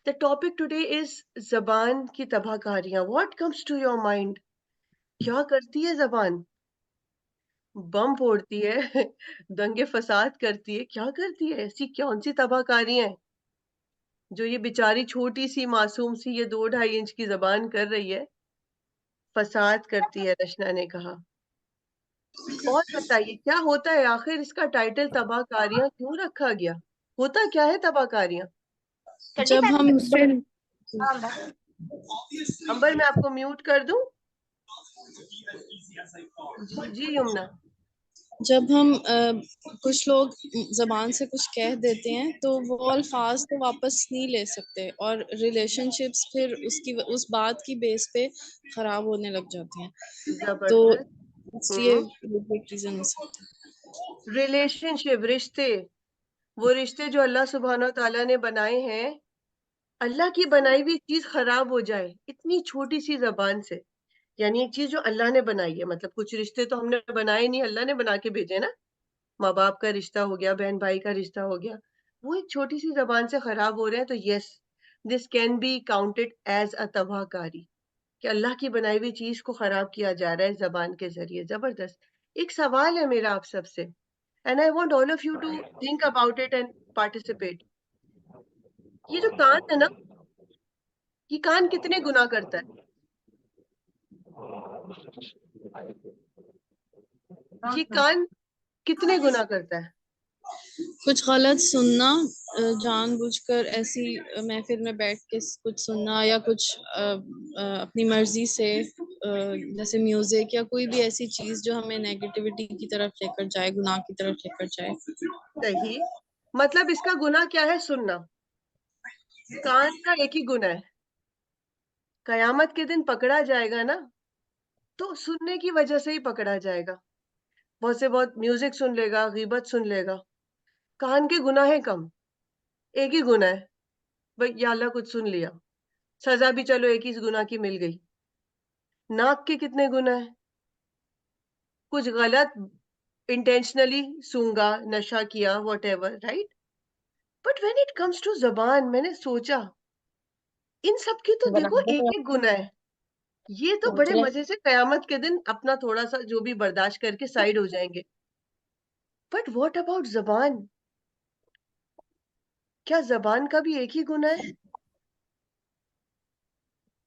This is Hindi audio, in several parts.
The topic today is ज़बान की तबाहकारियाँ. What comes to your mind? क्या करती है ज़बान? बम फोड़ती है, दंगे फसाद करती है, क्या करती है? ऐसी कौन-सी तबाहकारियाँ हैं, जो ये बेचारी छोटी-सी मासूम सी ये 2 ढाई इंच की ज़बान कर रही है? फसाद करती है, रचना ने कहा। और बताइए क्या होता है आखिर इसका टाइटल तबाहकारियाँ क्यों रखा गया? होता क्या है तबाहकारियाँ? जब हम सुन अंबर मैं आपको म्यूट कर दूँ? जी यमुना। जब हम कुछ लोग जबान से कुछ कह देते हैं तो वो अल्फाज तो वापस नहीं ले सकते और रिलेशनशिप्स फिर उस बात की बेस पे खराब होने लग जाते हैं। तो ज़बरदस्त। इसलिए हुँ। एक रीजन हो सकता है। रिलेशनशिप, रिश्ते, वो रिश्ते जो अल्लाह सुब्हानहू तआला ने बनाए हैं, अल्लाह की बनाई हुई चीज़ खराब हो जाए, इतनी छोटी-सी ज़बान से। यानी एक चीज़ जो अल्लाह ने बनाई है, मतलब कुछ रिश्ते तो हमने बनाए नहीं, अल्लाह ने बना के भेजे ना। माँ-बाप का रिश्ता हो गया, बहन-भाई का रिश्ता हो गया, वो एक छोटी-सी ज़बान से खराब हो रहे हैं, तो yes, this can be counted as a तबाहकारी कि अल्लाह की बनाई हुई चीज़ को खराब किया जा रहा है ज़बान के ज़रिए, ज़बरदस्त। एक सवाल है मेरा आप सबसे, and I want all of you to think about it and participate. ये जो कान है ना, ये कान कितने गुनाह करता है? ये कान कितने गुनाह करता है? कुछ गलत सुनना, जानबूझकर ऐसी महफिल में बैठ के कुछ सुनना या कुछ अपनी मर्जी से जैसे म्यूजिक या कोई भी ऐसी चीज जो हमें नेगेटिविटी की तरफ लेकर जाए, गुनाह की तरफ लेकर जाए। सही। मतलब इसका गुनाह क्या है? सुनना। कान का एक ही गुनाह है। कयामत के दिन पकड़ा जाएगा ना, तो सुनने की वजह से ही पकड़ा जाएगा। बहुत से बहुत म्यूज़िक सुन लेगा, ग़ीबत सुन लेगा। कान के गुनाह है कम, एक ही गुनाह है, भई या अल्लाह कुछ सुन लिया। सज़ा भी चलो एक ही गुनाह की मिल गई। नाक के कितने गुनाह हैं? कुछ गलत इंटेंशनली सूंघा, नशा किया, whatever, right? But when it comes to ज़ुबान, मैंने सोचा, इन सब की तो देखो एक-एक गुनाह है। ये तो बड़े मज़े से कयामत के दिन अपना थोड़ा-सा जो भी बर्दाश्त करके साइड हो जाएँगे। बट व्हाट अबाउट ज़ुबान? क्या ज़बान का भी एक ही गुनाह है?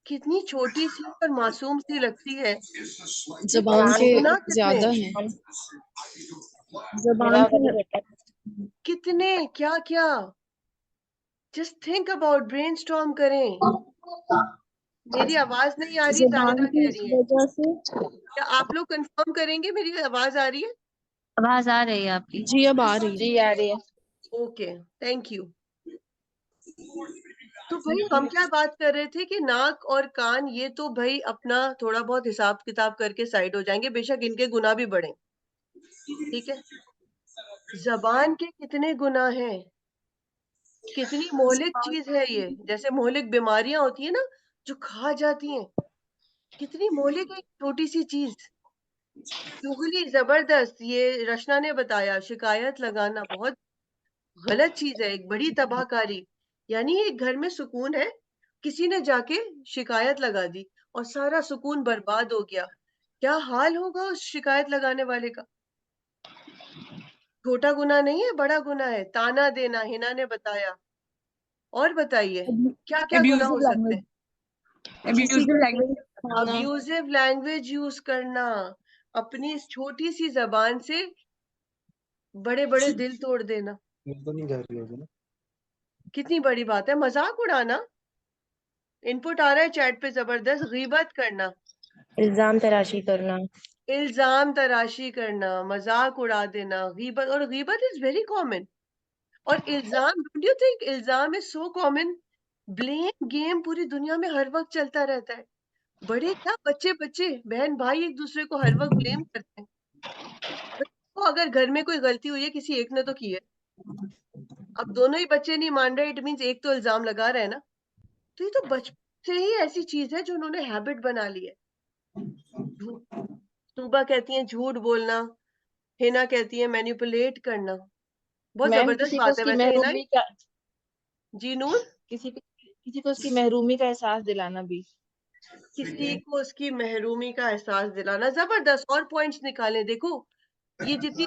कितनी छोटी-सी और मासूम-सी लगती है, लेकिन जबान के गुनाह कितने ज्यादा हैं? हैं। जबान के कितने, क्या-क्या? जस्ट थिंक अबाउट, ब्रेनस्टॉर्म करें। मेरी आवाज़ नहीं आ रही, जबान तानिया की कह रही है। वजह से क्या आप लोग कन्फर्म करेंगे मेरी आवाज़ आ रही है? आवाज आ रही है आपकी। जी अब आ रही है। जी आ रही है। Okay, thank you. तो भई हम क्या बात कर रहे थे कि नाक और कान ये तो भई अपना थोड़ा बहुत हिसाब-किताब करके साइड हो जाएँगे, बेशक इनके गुनाह भी बढ़ें, ठीक है? ज़बान के कितने गुनाह हैं? कितनी मोहलिक चीज़ है ये, जैसे मोहलिक बीमारियाँ होती हैं ना, जो खा जाती हैं, कितनी मोहलिक है एक छोटी-सी चीज़। चुगली ज़बरदस्त, ये रचना ने बताया, शिकायत लगाना बहुत गलत चीज़ है, एक बड़ी तबाहकारी। यानी एक घर में सुकून है, किसी ने जाके शिकायत लगा दी और सारा सुकून बर्बाद हो गया। क्या हाल होगा उस शिकायत लगाने वाले का? छोटा गुनाह नहीं है, बड़ा गुनाह है। ताना देना, हिना ने बताया। और बताइए, क्या-क्या गुनाह हो अब्यूजिव सकते लैंग्वेज, हैं? किसी अब्यूजिव को लैंग्वेज खाना, अब्यूज़िव लैंग्वेज यूज़ करना, अपनी इस छोटी-सी ज़बान से बड़े-बड़े दिल तोड़ देना, तो नहीं जा रही होगी ना। कितनी बड़ी बात है। मज़ाक उड़ाना, इनपुट आ रहा है चैट पे ज़बरदस्त, ग़ीबत करना, इल्जाम तराशी करना। इल्ज़ाम तराशी करना, मज़ाक उड़ा देना, ग़ीबत, और ग़ीबत इज़ वेरी कॉमन। और इल्ज़ाम, डोंट यू थिंक इल्ज़ाम is so common? Blame game पूरी दुनिया में हर वक़्त चलता रहता है। बड़े क्या, बच्चे-बच्चे, बहन-भाई एक-दूसरे को हर वक़्त ब्लेम करते हैं। तो अगर घर में कोई गलती हुई है, किसी एक ने तो की है। अब दोनों ही बच्चे नहीं मान रहे, इट मीन्स एक तो इल्ज़ाम लगा रहा है ना। तो ये तो बचपन से ही ऐसी चीज़ है जो उन्होंने हैबिट बना ली है। झूठ, तूबा कहती हैं झूठ बोलना, हिना कहती है मैनिपुलेट करना। बहुत मैम ज़बरदस्त किसी को बात है उसकी वैसे हिना। महरूमी का जी नूर? किसी को किसी को उसकी महरूमी का एहसास दिलाना भी। किसी को उसकी महरूमी का एहसास दिलाना। जबरदस्त। और पॉइंट्स निकालें। देखो ये जितनी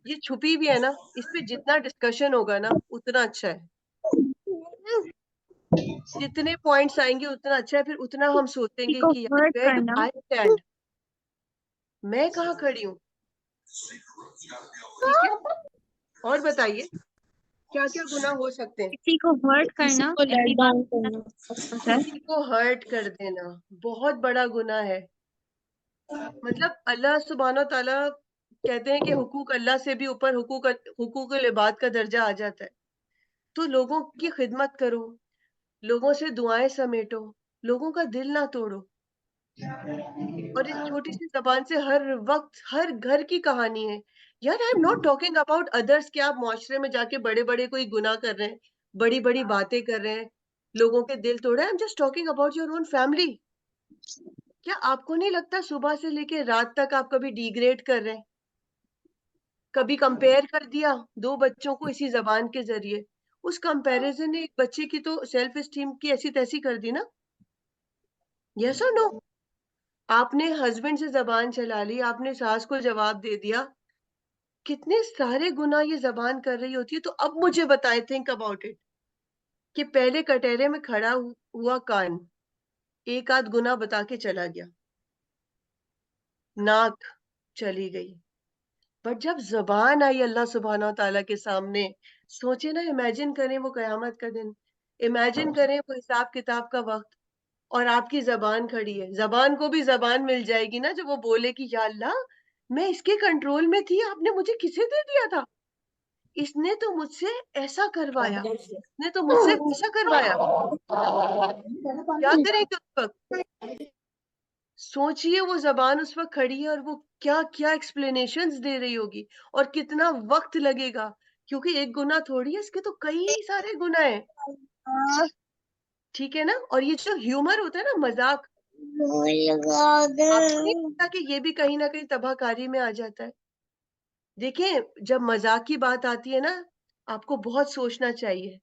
ये छुपी भी है ना, इस पे जितना डिस्कशन होगा ना उतना अच्छा है। जितने पॉइंट्स आएंगे उतना अच्छा है, फिर उतना हम किसी सोचेंगे को कि यार हर्ट वेयर डू करना। आई स्टैंड, मैं कहाँ खड़ी हूँ। ठीक है, और बताइए क्या क्या गुनाह हो सकते हैं। किसी को हर्ट किसी करना, को लेट ऐसी बात डाउन करना करना। होता है। किसी को हर्ट कर देना बहुत बड़ा गुनाह है। मतलब अल्लाह सुब्हानो ताला कहते हैं कि हुकूक अल्लाह से भी ऊपर हुकूक इबाद का दर्जा आ जाता है। तो लोगों की खिदमत करो, लोगों से दुआएं समेटो, लोगों का दिल ना तोड़ो। और इस छोटी सी जबान से हर वक्त हर घर की कहानी है। यार I am not talking about others कि आप मुआशरे में जाके बड़े बड़े कोई गुनाह कर रहे हैं, बड़ी बड़ी बातें कर रहे हैं, लोगों के दिल तोड़ रहे हैं। I am just talking about your own family. क्या आपको नहीं लगता सुबह से लेके रात तक आप कभी डिग्रेड कर रहे हैं, कभी कंपेयर कर दिया दो बच्चों को इसी जबान के जरिए, उस कंपैरिजन ने एक बच्चे की तो सेल्फ एस्टीम की ऐसी तैसी कर दी ना। यस और नो। आपने हस्बैंड से जबान चला ली, आपने सास को जवाब दे दिया, कितने सारे गुना ये जबान कर रही होती है। तो अब मुझे बताएं, थिंक अबाउट इट, कि पहले कटहरे में खड़ा हुआ कान एक आध गुना बता के चला गया, नाक चली गई, बट जब जबान आई अल्लाह सुब्हाना ताला के सामने, सोचे ना, इमेजिन करें वो कयामत का दिन, इमेजिन करें वो हिसाब किताब का वक्त, और आपकी जबान खड़ी है। जबान को भी जबान मिल जाएगी ना जब वो बोले कि या अल्लाह, मैं इसके कंट्रोल में थी, आपने मुझे किसे दे दिया था, इसने तो मुझसे ऐसा करवाया, इसने तो मुझसे वैसा करवाया। क्या करेंगे उस वक्त। सोचिए वो जबान उस वक्त खड़ी है और वो क्या क्या एक्सप्लेनेशंस दे रही होगी, और कितना वक्त लगेगा, क्योंकि एक गुना थोड़ी है, इसके तो कई सारे गुना है। ठीक है ना। और ये जो ह्यूमर होता है ना, मजाक, आपको नहीं लगता कि ये भी कहीं ना कहीं तबाहकारी में आ जाता है। देखिए जब मजाक की बात आती है ना, आपको बहुत सोचना चाहिए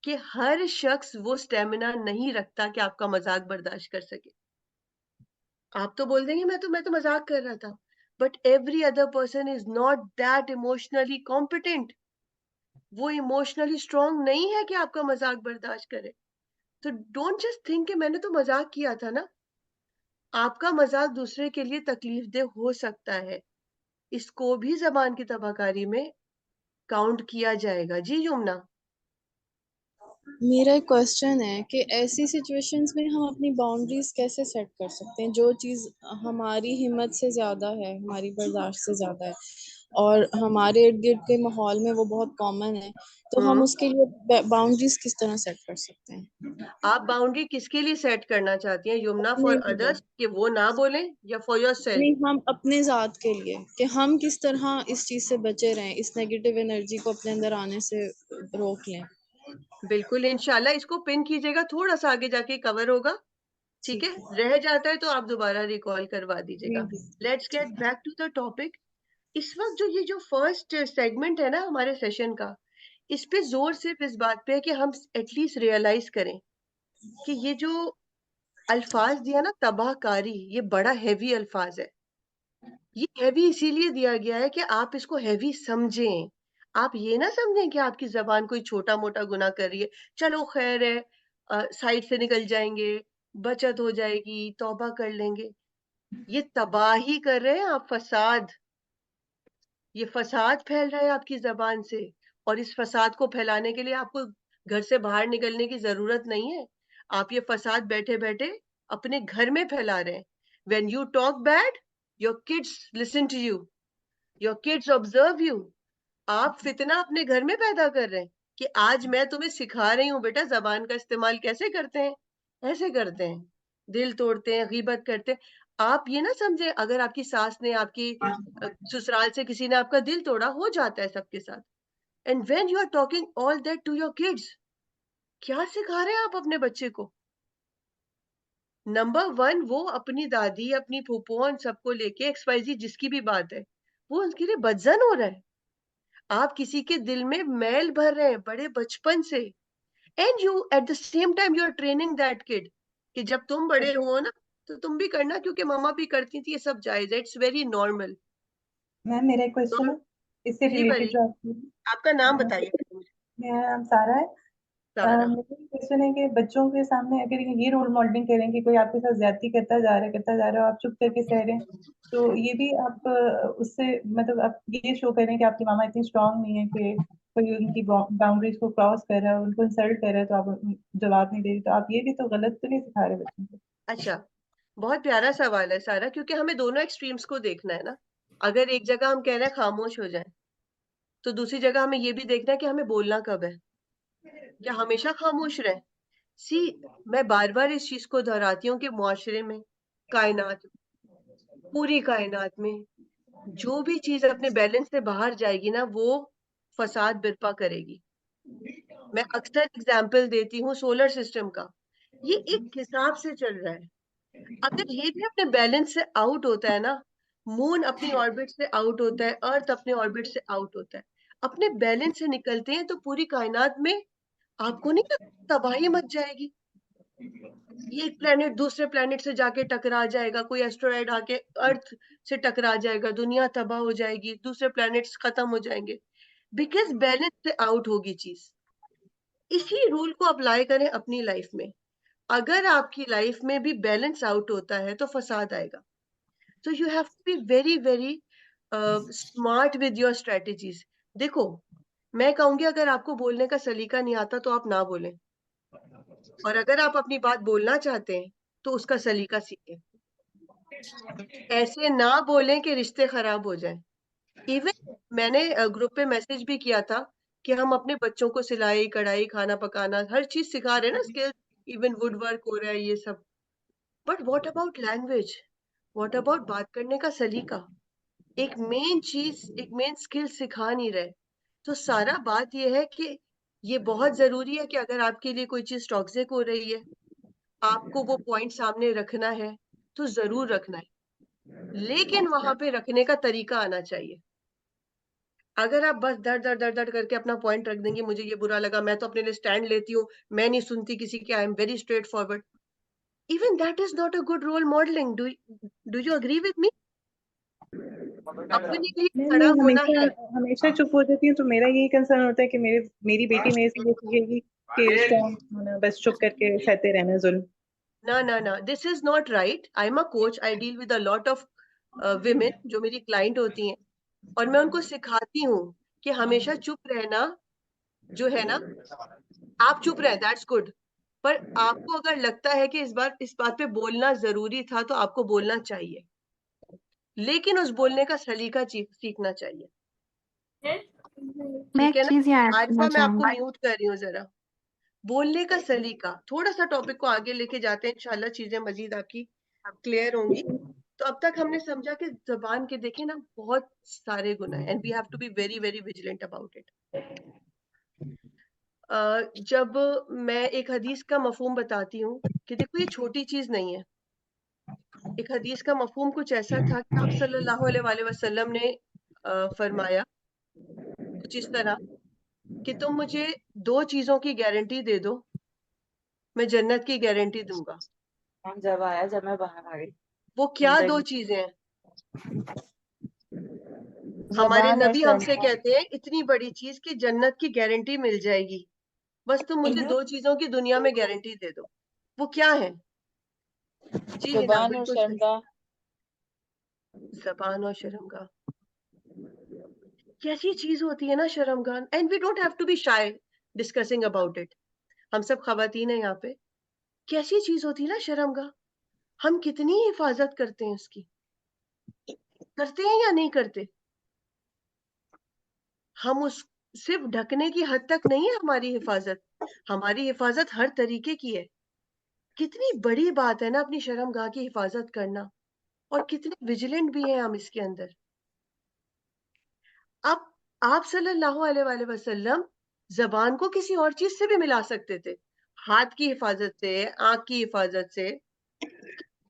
कि हर शख्स वो स्टेमिना नहीं रखता कि आपका मजाक बर्दाश्त कर सके। आप तो बोल देंगे मैं तो मजाक कर रहा था, but every other person is not that emotionally competent. वो इमोशनली स्ट्रांग नहीं है कि आपका मजाक बर्दाश्त करे। तो डोंट जस्ट थिंक कि मैंने तो मजाक किया था ना। आपका मजाक दूसरे के लिए तकलीफ दे हो सकता है, इसको भी जबान की तबाहकारी में काउंट किया जाएगा। जी यमुना। मेरा एक क्वेश्चन है कि ऐसी सिचुएशंस में हम अपनी बाउंड्रीज कैसे सेट कर सकते हैं, जो चीज़ हमारी हिम्मत से ज़्यादा है, हमारी बर्दाश्त से ज़्यादा है, और हमारे इर्द गिर्द के माहौल में वो बहुत कॉमन है, तो हम उसके लिए बाउंड्रीज किस तरह सेट कर सकते हैं? आप बाउंड्री किसके लिए सेट करना चाहती हैं यमुना, अपने फॉर लिए। अदर्स कि वो ना बोलें, या फॉर योर सेल्फ। नहीं, हम अपने ज़ात के लिए, कि हम किस तरह इस चीज़ से बचे रहें, इस नेगेटिव एनर्जी को अपने अंदर आने से रोक लें। बिल्कुल, इंशाल्लाह इसको पिन कीजिएगा, थोड़ा सा आगे जाके कवर होगा। ठीक है, रह जाता है तो आप दोबारा रिकॉल करवा दीजिएगा। जी। Let's get back to the topic. इस वक्त जो ये जो फर्स्ट सेगमेंट है ना हमारे सेशन का, इस पे जोर सिर्फ इस बात पे है कि हम एटलीस्ट रियलाइज करें कि ये जो अल्फाज दिया ना, तबाहकारी, ये बड़ा हैवी अल्फाज है। ये हैवी इसीलिए दिया गया है कि आप इसको हैवी समझें। आप ये ना समझें कि आपकी जबान कोई छोटा मोटा गुनाह कर रही है, चलो खैर है, साइड से निकल जाएंगे, बचत हो जाएगी, तौबा कर लेंगे। ये तबाही कर रहे हैं आप, फसाद। ये फसाद फैल रहा है आपकी जबान से, और इस फसाद को फैलाने के लिए आपको घर से बाहर निकलने की जरूरत नहीं है। आप ये फसाद बैठे बैठे अपने घर में फैला रहे हैं। When you talk bad, your kids listen to you, your kids observe you. आप फितना अपने घर में पैदा कर रहे हैं कि आज मैं तुम्हें सिखा रही हूँ बेटा जबान का इस्तेमाल कैसे करते हैं। ऐसे करते हैं, दिल तोड़ते हैं, गीबत करते हैं। आप ये ना समझे, अगर आपकी सास ने, आपकी ससुराल से किसी ने आपका दिल तोड़ा, हो जाता है सबके साथ। And when you are talking all that to your kids, क्या सिखा रहे हैं आप अपने बच्चे को। नंबर वन, वो अपनी दादी, अपनी फूफुओं, सबको लेके XYZ जिसकी भी बात है, वो उनके लिए बदजन हो रहा है। आप किसी के दिल में मैल भर रहे हैं बड़े बचपन से। And you at the same time you are training that kid कि जब तुम बड़े हो ना तो तुम भी करना, क्योंकि मम्मा भी करती थी, ये सब जायज है, इट्स वेरी नॉर्मल। मैम मेरा एक क्वेश्चन है इससे जी रिलेटेड भाई, जो आपकी आपका नाम बताइए पहले मुझे। मेरा नाम सारा है। सारा। मेरा क्वेश्चन है कि बच्चों के सामने अगर ये रोल मॉडलिंग करें कि कोई आपके साथ ज्यादती करता जा रहा है, आप चुप करके सह रहे हैं, तो ये भी आप उससे मतलब आप ये शो करें कि आपकी मामा इतनी स्ट्रांग नहीं है कि कोई उनकी बाउंड्रीज को क्रॉस कर रहा है, उनको इंसल्ट कर रहा है तो आप जवाब नहीं दे रही, तो आप ये भी तो गलत तो नहीं सिखा रहे बच्चों को। अच्छा, बहुत प्यारा सवाल है सारा, क्योंकि हमें दोनों एक्सट्रीम्स को देखना है ना। अगर एक जगह हम कह रहे हैं खामोश हो जाए, तो दूसरी जगह हमें ये भी देखना है कि हमें बोलना कब है, क्या हमेशा खामोश रहे। सी, मैं बार बार इस चीज को दोहराती हूँ कि मुआशरे में, कायनात, पूरी कायनात में जो भी चीज अपने बैलेंस से बाहर जाएगी ना, वो फसाद बर्पा करेगी। मैं अक्सर एग्जाम्पल देती हूँ सोलर सिस्टम का, ये एक हिसाब से चल रहा है। अगर ये भी अपने बैलेंस से आउट होता है ना, मून अपनी ऑर्बिट से आउट होता है, अर्थ अपने ऑर्बिट से आउट होता है, अपने बैलेंस से निकलते हैं, तो पूरी कायनात में आपको नहीं लगता तबाही मच जाएगी? ये एक प्लेनेट दूसरे प्लेनेट से जाके टकरा जाएगा, कोई एस्ट्रॉयड आके अर्थ से टकरा जाएगा, दुनिया तबाह हो जाएगी, दूसरे प्लैनेट्स खत्म हो जाएंगे, बिकॉज बैलेंस से आउट होगी चीज। इसी रूल को अप्लाई करें अपनी लाइफ में। अगर आपकी लाइफ में भी बैलेंस आउट होता है तो फसाद आएगा। तो you have to be very very smart with your strategies. देखो, मैं कहूंगी अगर आपको बोलने का सलीका नहीं आता तो आप ना बोलें, और अगर आप अपनी बात बोलना चाहते हैं तो उसका सलीका सीखें। ऐसे ना बोलें कि रिश्ते खराब हो जाएं। इवन मैंने ग्रुप पे मैसेज भी किया था कि हम अपने बच्चों को सिलाई कढ़ाई खाना पकाना हर चीज सिखा रहे हैं ना, स्किल्स, इवन वुड वर्क हो रहा है ये सब, but what about language, what about बात करने का सलीका? एक मेन चीज, एक मेन स्किल सिखा नहीं रहे। तो सारा बात ये है कि ये बहुत जरूरी है कि अगर आपके लिए कोई चीज टॉक्सिक हो रही है, आपको वो पॉइंट सामने रखना है तो जरूर रखना है, लेकिन वहां पे रखने का तरीका आना चाहिए। अगर आप बस दर दर दर दर करके अपना पॉइंट रख देंगे, मुझे ये बुरा लगा, मैं तो अपने लिए स्टैंड लेती हूँ, मैं नहीं सुनती किसी की, I am very straight forward, even that is not a good role modelling. Do you agree with me? अपने लिए मैं खड़ा होना हमेशा है। हमेशा चुप हो जाती हूँ, तो मेरा यही कंसर्न होता है कि मेरी बेटी मेरे से ये सीखेगी कि स्ट्रॉन्ग होना, बस चुप करके सहते रहना जुल्म। ना ना ना, this is not right. I am a coach, I deal with a lot of women जो मेरी क्लाइंट होती हैं, और मैं उनको सिखाती हूँ कि हमेशा चुप रहना जो है ना, आप चुप रहे, दैट्स गुड, पर आपको अगर लगता है कि इस बात पे बोलना जरूरी था तो आपको बोलना चाहिए, लेकिन उस बोलने का सलीका सीखना चाहिए। मैं ठीक एक है ना? चीज यहाँ ऐड करना आरिफा, मैं आपको चाहूंगी। म्यूट कर रही हूँ जरा। बोलने का सलीका, थोड़ा सा टॉपिक को आगे लेके जाते हैं, इंशाल्लाह चीजें मजीद आपकी क्लियर होंगी। तो अब तक हमने समझा कि जबान के देखे ना बहुत सारे गुण हैं, and we have to be very very vigilant about it. जब मैं एक हदीस का मफहूम बताती हूँ कि देखो ये छोटी चीज नहीं है, एक हदीस का मफहूम कुछ ऐसा था कि आप सल्लल्लाहु अलैहि वसल्लम ने फरमाया कुछ इस तरह कि तुम मुझे दो चीजों की गारंटी दे दो, मैं जन्नत की गारंटी दूंगा। जब आया जब मैं बाहर आ गई वो क्या दो जिंदगी चीजें हैं? हमारे जबान और नबी हमसे शर्म। कहते हैं इतनी बड़ी चीज कि जन्नत की गारंटी मिल जाएगी, बस तुम मुझे दो चीजों की दुनिया में गारंटी दे दो। वो क्या है? जी हिना, जबान और बिल्कुल सही। शर्मगाह। जबान और शर्मगाह, कैसी चीज होती है ना शर्मगाह, and we don't have to be shy discussing about it. हम सब खवातीन है यहाँ पे। कैसी चीज होती है ना शर्मगाह, हम कितनी हिफाजत करते हैं उसकी, करते हैं या नहीं करते? हम उस सिर्फ ढकने की हद तक नहीं है हमारी हिफाजत, हमारी हिफाजत हर तरीके की है। कितनी बड़ी बात है ना अपनी शर्मगाह की हिफाजत करना, और कितने विजिलेंट भी हैं हम इसके अंदर। अब आप सल्लल्लाहु अलैहि वसल्लम जबान को किसी और चीज से भी मिला सकते थे, हाथ की हिफाजत से, आंख की हिफाजत से,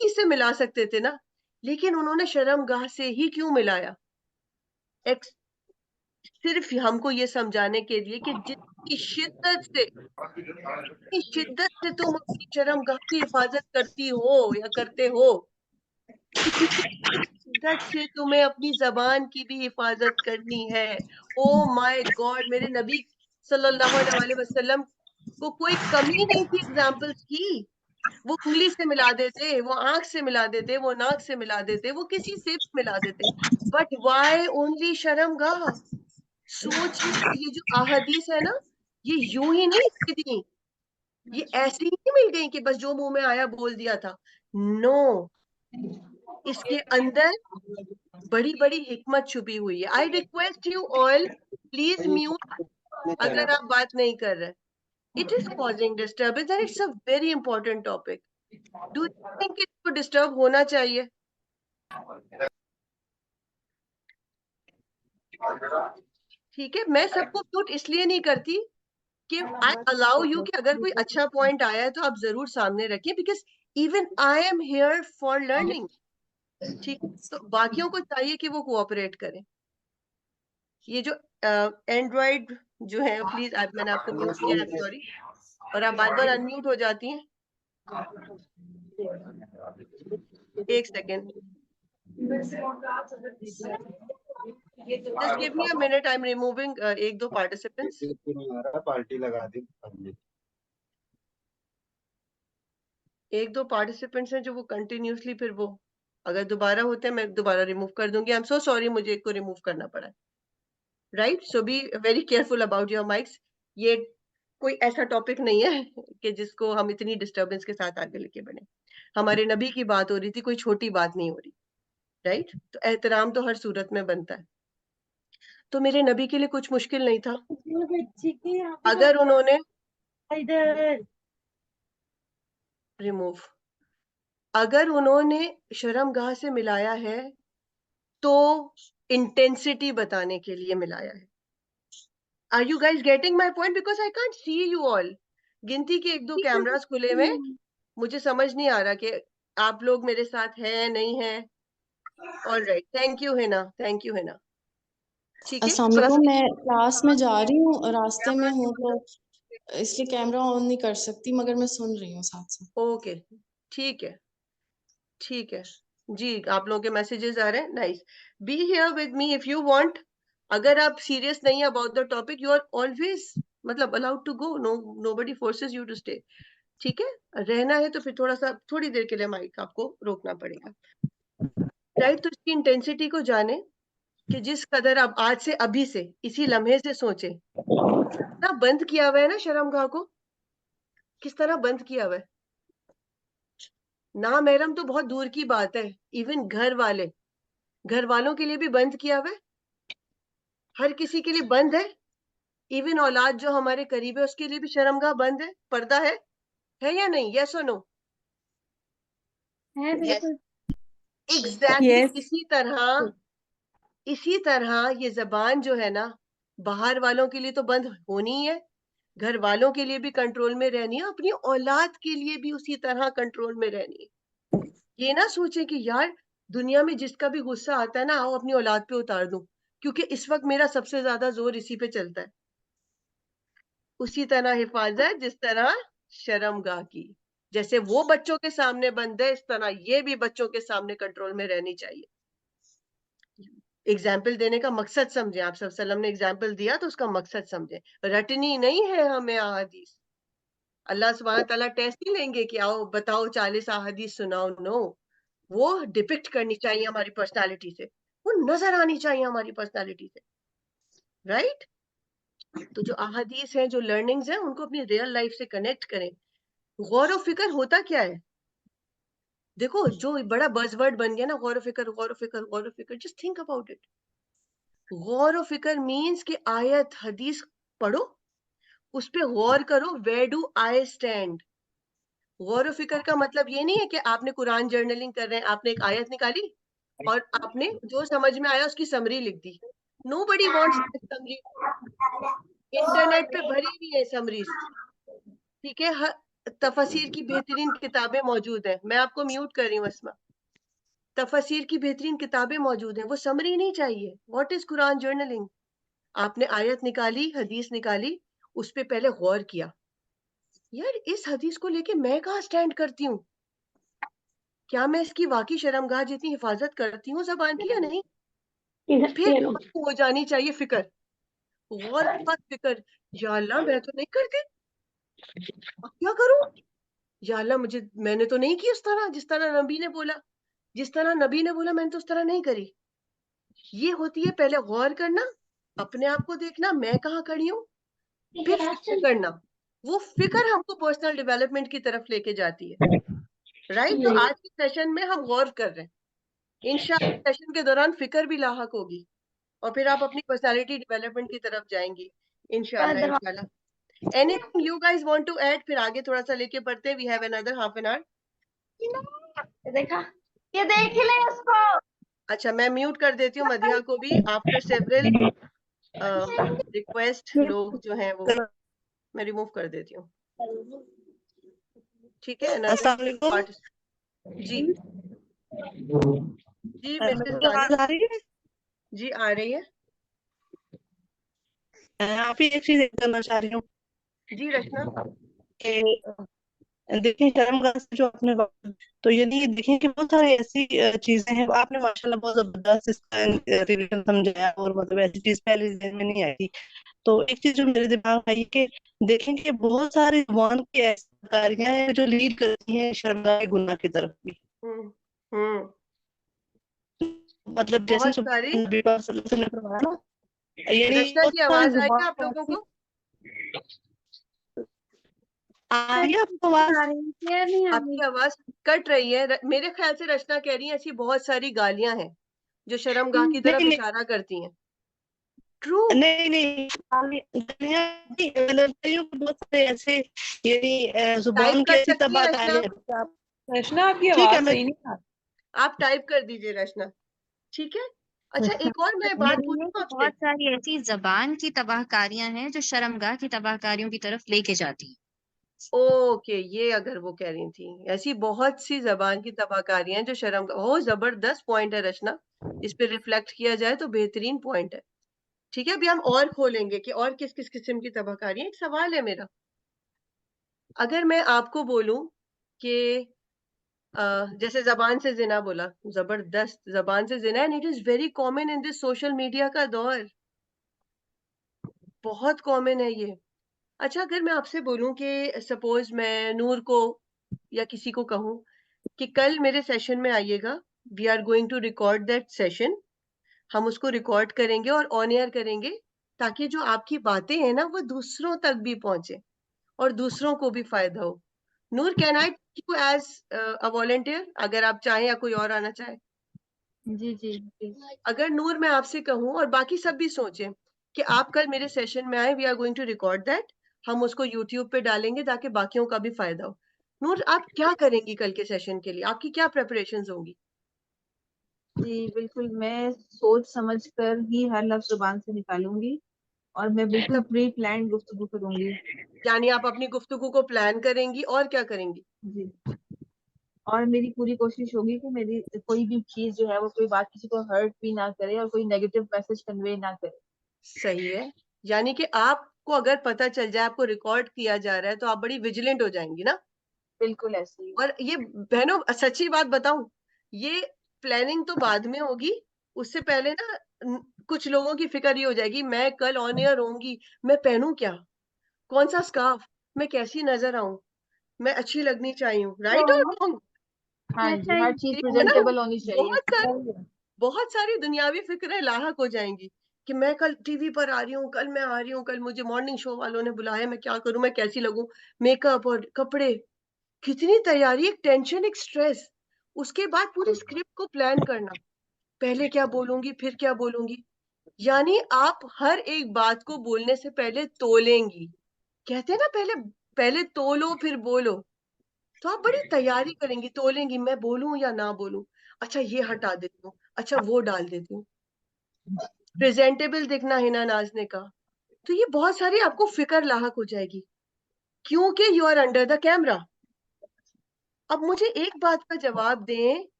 इससे मिला सकते थे ना, लेकिन उन्होंने शर्मगाह से ही क्यों मिलाया? सिर्फ हमको ये समझाने के लिए कि जिस की शिद्दत से, इतनी शिद्दत से तुम अपनी शर्मगाह की हिफाजत करती हो या करते हो, इतनी शिद्दत से तुम्हें अपनी जबान की भी हिफाजत करनी है। ओ माय गॉड, मेरे नबी सल्लल्लाहु अलैहि वसल्लम को कोई कमी नहीं थी एग्जाम्पल्स की। वो उंगली से मिला देते, वो आंख से मिला देते, वो नाक से मिला देते, वो किसी से भी मिला देते, बट वाई ओनली शर्मगाह? सोचिए, ये जो अहादीस है ना, ये यूं ही नहीं लिखी थी, ये ऐसे ही नहीं मिल गई कि बस जो मुंह में आया बोल दिया था। नो, इसके अंदर बड़ी बड़ी हिकमत छुपी हुई है। I request you all, please mute अगर आप बात नहीं कर रहे। It is causing disturbance and it's a very important topic. Do you think इसको डिस्टर्ब होना चाहिए? ठीक है, मैं सबको म्यूट इसलिए नहीं करती कि आई अलाउ यू कि अगर कोई अच्छा पॉइंट आया है तो आप जरूर सामने रखिए, because even I am here for learning. ठीक है, तो बाकियों को चाहिए कि वो कोऑपरेट करें। ये जो एंड्रॉइड जो है, प्लीज, मैंने आपको म्यूट किया है, सॉरी, और आप बार बार अनम्यूट हो जाती हैं। एक second, just give me a minute, I am removing एक दो पार्टिसिपेंट्स। पार्टी लगा दी। एक दो पार्टिसिपेंट्स हैं जो वो कंटिन्यूसली, फिर वो अगर दोबारा होते हैं मैं दोबारा रिमूव कर दूंगी। आई एम सो सॉरी, मुझे एक को रिमूव करना पड़ा। Right, so be very careful about your mics. ये कोई ऐसा टॉपिक नहीं है कि जिसको हम इतनी डिस्टरबेंस के साथ आगे लेके बढ़े। हमारे नबी की बात हो रही थी, कोई छोटी बात नहीं हो रही। राइट, तो एहतराम तो हर सूरत में बनता है। तो मेरे नबी के लिए कुछ मुश्किल नहीं था अगर उन्होंने रिमूव, अगर उन्होंने शर्मगाह से मिलाया है तो इंटेंसिटी बताने के लिए मिलाया है। Are you guys getting my point? Because I can't see you all. गिनती के एक दो कैमरास खुले हुए, मुझे समझ नहीं आ रहा कि आप लोग मेरे साथ हैं नहीं हैं। All right, thank you Hina, thank you Hina. ठीक है, अस्सलाम वालेकुम, मैं क्लास में जा रही हूँ, रास्ते में हूँ, तो इसलिए कैमरा ऑन नहीं कर सकती, मगर मैं सुन रही हूँ साथ साथ। ओके, ठीक है, ठीक है जी। आप लोगों के मैसेजेस आ रहे हैं, nice. Be here with me if you want. अगर आप सीरियस नहीं है about the topic, you are always मतलब allowed to go, nobody forces you to stay. ठीक है, रहना है तो फिर थोड़ा सा, थोड़ी देर के लिए माइक आपको रोकना पड़ेगा। राइट, तो इसकी इंटेंसिटी को जाने कि जिस कदर आप आज से, अभी से, इसी लम्हे से सोचे ना, बंद किया हुआ है ना शर्मगाह को, किस तरह बंद किया हुआ है। ना महरम तो बहुत दूर की बात है, इवन घर वाले, घर वालों के लिए भी बंद किया हुआ है, हर किसी के लिए बंद है। इवन औलाद जो हमारे करीब है उसके लिए भी शर्मगाह बंद है, पर्दा है या नहीं? यस और नो? एग्जैक्टली इसी तरह ये जबान जो है ना, बाहर वालों के लिए तो बंद होनी है, घर वालों के लिए भी कंट्रोल में रहनी है, अपनी औलाद के लिए भी उसी तरह कंट्रोल में रहनी है। ये ना सोचे कि यार दुनिया में जिसका भी गुस्सा आता है ना, आओ अपनी औलाद पे उतार दूं, क्योंकि इस वक्त मेरा सबसे ज्यादा जोर इसी पे चलता है। उसी तरह हिफाजत जिस तरह शर्मगाह की, जैसे वो बच्चों के सामने बंद है, इस तरह ये भी बच्चों के सामने कंट्रोल में रहनी चाहिए। एग्जाम्पल देने का मकसद समझे, आप सब सल्लम ने एग्जाम्पल दिया तो उसका मकसद समझे, रटनी नहीं है हमें अहादीस। अल्लाह सुब्हान तआला टेस्ट नहीं लेंगे कि आओ बताओ 40 अहादीस सुनाओ, नो। वो डिपिक्ट करनी चाहिए हमारी पर्सनालिटी से, वो नजर आनी चाहिए हमारी पर्सनालिटी से। राइट, तो जो अहादीस हैं, जो लर्निंग्स हैं, उनको अपनी रियल लाइफ से कनेक्ट करें। गौर व फिक्र होता क्या है? देखो, जो बड़ा बज़वर्ड बन गया ना, गौर व फिक्र, गौर व फिक्र, गौर व फिक्र, जस्ट थिंक अबाउट इट। गौर व फिक्र मीन्स कि आयत हदीस पढ़ो, उस पे गौर करो, वेयर डू आई स्टैंड। गौर व फिक्र का मतलब ये नहीं है कि आपने कुरान जर्नलिंग कर रहे हैं, आपने एक आयत निकाली और आपने जो समझ में आया उसकी समरी लिख दी। Nobody wants summary. इंटरनेट पे भरी हुई है समरीज। ठीक है, तफसीर की बेहतरीन किताबें मौजूद हैं। मैं आपको म्यूट कर रही हूँ अस्मा। तफसीर की बेहतरीन किताबें मौजूद हैं, वो समरी नहीं चाहिए। What is Quran journaling? आपने आयत निकाली, हदीस निकाली, उस पे पहले गौर किया, यार इस हदीस को लेके मैं कहाँ स्टैंड करती हूँ, क्या मैं इसकी वाकई शर्मगाह जितनी हिफाजत करती हूँ जबान की या नहीं। फिर आपको हो जानी चाहिए फिक्र, गौर के बाद फिक्र, या अल्लाह मैं तो नहीं करती, अब क्या करूं, या अल्लाह मैंने तो नहीं की उस तरह जिस तरह नबी ने बोला, जिस तरह नबी ने बोला मैंने तो उस तरह नहीं करी। ये होती है पहले गौर करना, अपने आप को देखना मैं कहाँ खड़ी हूँ, फिर फिक्र करना। वो फिक्र हमको पर्सनल डेवलपमेंट की तरफ लेके जाती है, राइट। तो आज के सेशन में हम गौर कर रहे हैं, इंशाल्लाह सेशन के दौरान फिक्र भी लाहक होगी और फिर आप अपनी पर्सनालिटी डेवलपमेंट की तरफ जाएंगी इंशाल्लाह इंशाल्लाह। Anything you guys want to add, फिर आगे थोड़ा सा लेके बढ़ते हैं, we have another half an hour. देखा, ये देख ले उसको। अच्छा मैं म्यूट कर देती हूँ मदिहा को भी, आफ्टर सेवरल रिक्वेस्ट लोग जो हैं वो मैं रिमूव कर देती हूँ, ठीक है। अस्सलाम वालेकुम। जी जी मिसेस आवाज आ रही है? जी आ रही है। आप ही एक चीज करना चाह रही हूँ जी रचना, कि देखिए शर्मगाह से जो आपने तो ये देखिए कि बहुत सारी ऐसी चीजें हैं, आपने माशाल्लाह बहुत जबरदस्त इसका रिलेशन समझाया, और मतलब ऐसी चीज पहले ध्यान में नहीं आई थी। तो एक चीज जो मेरे दिमाग में आई कि देखें कि बहुत सारी जुबान की ऐसी कार्यां हैं जो लीड करती हैं शर्मगाह गुनाह की तरफ भी। मतलब जैसे बहुत सारी। नबी पाक सल्लल्लाहु अलैहि वसल्लम ने फरमाया ना, यानी रचना बहुत की सारी आवाज आई जुबान है आप लोगों को? आ रही है आपको आवाज? आपकी आवाज कट रही है, मेरे ख्याल से रचना कह रही है ऐसी बहुत सारी गालियां हैं जो शर्मगाह की तरफ नहीं इशारा करती हैं। ट्रू। नहीं नहीं गालियां नहीं, मतलब बहुत सारे ऐसे यानी टाइप जुबान की कर ऐसी सकती है रचना, तबाह। रचना आपकी ठीक है आवाज मैं सही नहीं आ आप टाइप कर दीजिए रचना, ठीक है। अच्छा एक और मैं बात ये पूछूं आपसे, बहुत सारी ऐसी जबान की तबाहकारियां हैं जो शर्मगाह की तबाहकारियों की तरफ लेके जाती हैं। ओके ये अगर वो कह रही थी ऐसी बहुत सी जबान की तबाहकारियां हैं जो शर्म, ओ जबरदस्त पॉइंट है रचना, इस पे रिफ्लेक्ट किया जाए तो बेहतरीन पॉइंट है। ठीक है अभी हम और खोलेंगे कि और किस किस किस्म की तबाहकारियां। एक सवाल है मेरा, अगर मैं आपको बोलूं कि जैसे जबान से जिना बोला, जबरदस्त, जबान से जिना and it is very common in this social media का दौर, बहुत कॉमन है ये। अच्छा अगर मैं आपसे बोलूं कि सपोज मैं नूर को या किसी को कहूं कि कल मेरे सेशन में आइएगा, we are going to record that session, हम उसको रिकॉर्ड करेंगे और ऑन एयर करेंगे ताकि जो आपकी बातें हैं ना वो दूसरों तक भी पहुंचे और दूसरों को भी फायदा हो। Noor can I you as a volunteer, अगर आप चाहें या कोई और आना चाहे? जी जी जी। अगर नूर मैं आपसे कहूं और बाकी सब भी सोचें कि आप कल मेरे सेशन में आए, we are going to record that, हम उसको यूट्यूब पे डालेंगे ताकि बाकियों का भी फायदा हो। नूर आप क्या करेंगी कल के सेशन के लिए, आपकी क्या प्रिपरेशंस होंगी? जी बिल्कुल, मैं सोच समझ कर ही हर लफ्ज जुबान से निकालूंगी और मैं बिल्कुल मतलब प्री प्लान गुफ्तगू करूंगी। यानी आप अपनी गुफ्तगू को प्लान करेंगी और क्या करेंगी? जी, और मेरी पूरी कोशिश होगी कि मेरी कोई भी चीज जो है वो कोई बात किसी को हर्ट भी ना करे और कोई नेगेटिव मैसेज कन्वे ना करे। सही है, यानी कि आपको अगर पता चल जाए आपको रिकॉर्ड किया जा रहा है तो आप बड़ी विजिलेंट हो जाएंगी ना। बिल्कुल ऐसे ही। और ये बहनों सच्ची बात बताऊं, ये प्लानिंग तो बाद में होगी, उससे पहले ना कुछ लोगों की फिक्र ये हो जाएगी मैं कल ऑन एयर होंगी, मैं पहनूं क्या, कौन सा स्कार्फ, मैं कैसी नजर आऊं, मैं अच्छी लगनी चाहिए, राइट और रॉन्ग? हाँ जी, हर चीज ठीक है ना, प्रेजेंटेबल होनी चाहिए। बहुत सारी दुनियावी फिक्रें लाहक हो जाएंगी कि मैं कल टीवी पर आ रही हूँ, कल मैं आ रही हूँ, कल मुझे मॉर्निंग शो वालों ने बुलाया, मैं क्या करूं, मैं कैसी लगूं, मेकअप और कपड़े, कितनी तैयारी, एक टेंशन, एक स्ट्रेस, उसके बाद पूरी स्क्रिप्ट को प्लान करना, पहले क्या बोलूंगी फिर क्या बोलूंगी, यानी आप हर एक बात को बोलने से पहले तोलेंगी, कहते हैं ना पहले पहले तोलो फिर बोलो, तो आप बड़ी तैयारी करेंगी, तोलेंगी मैं बोलूं या ना बोलूं, अच्छा ये हटा देती हूँ, अच्छा वो डाल देती हूँ, प्रेजेंटेबल दिखना है ना नाजने का। तो ये बहुत सारी आपको फिक्र लाहक हो जाएगी क्योंकि you are under the camera. अब मुझे एक बात का जवाब दें,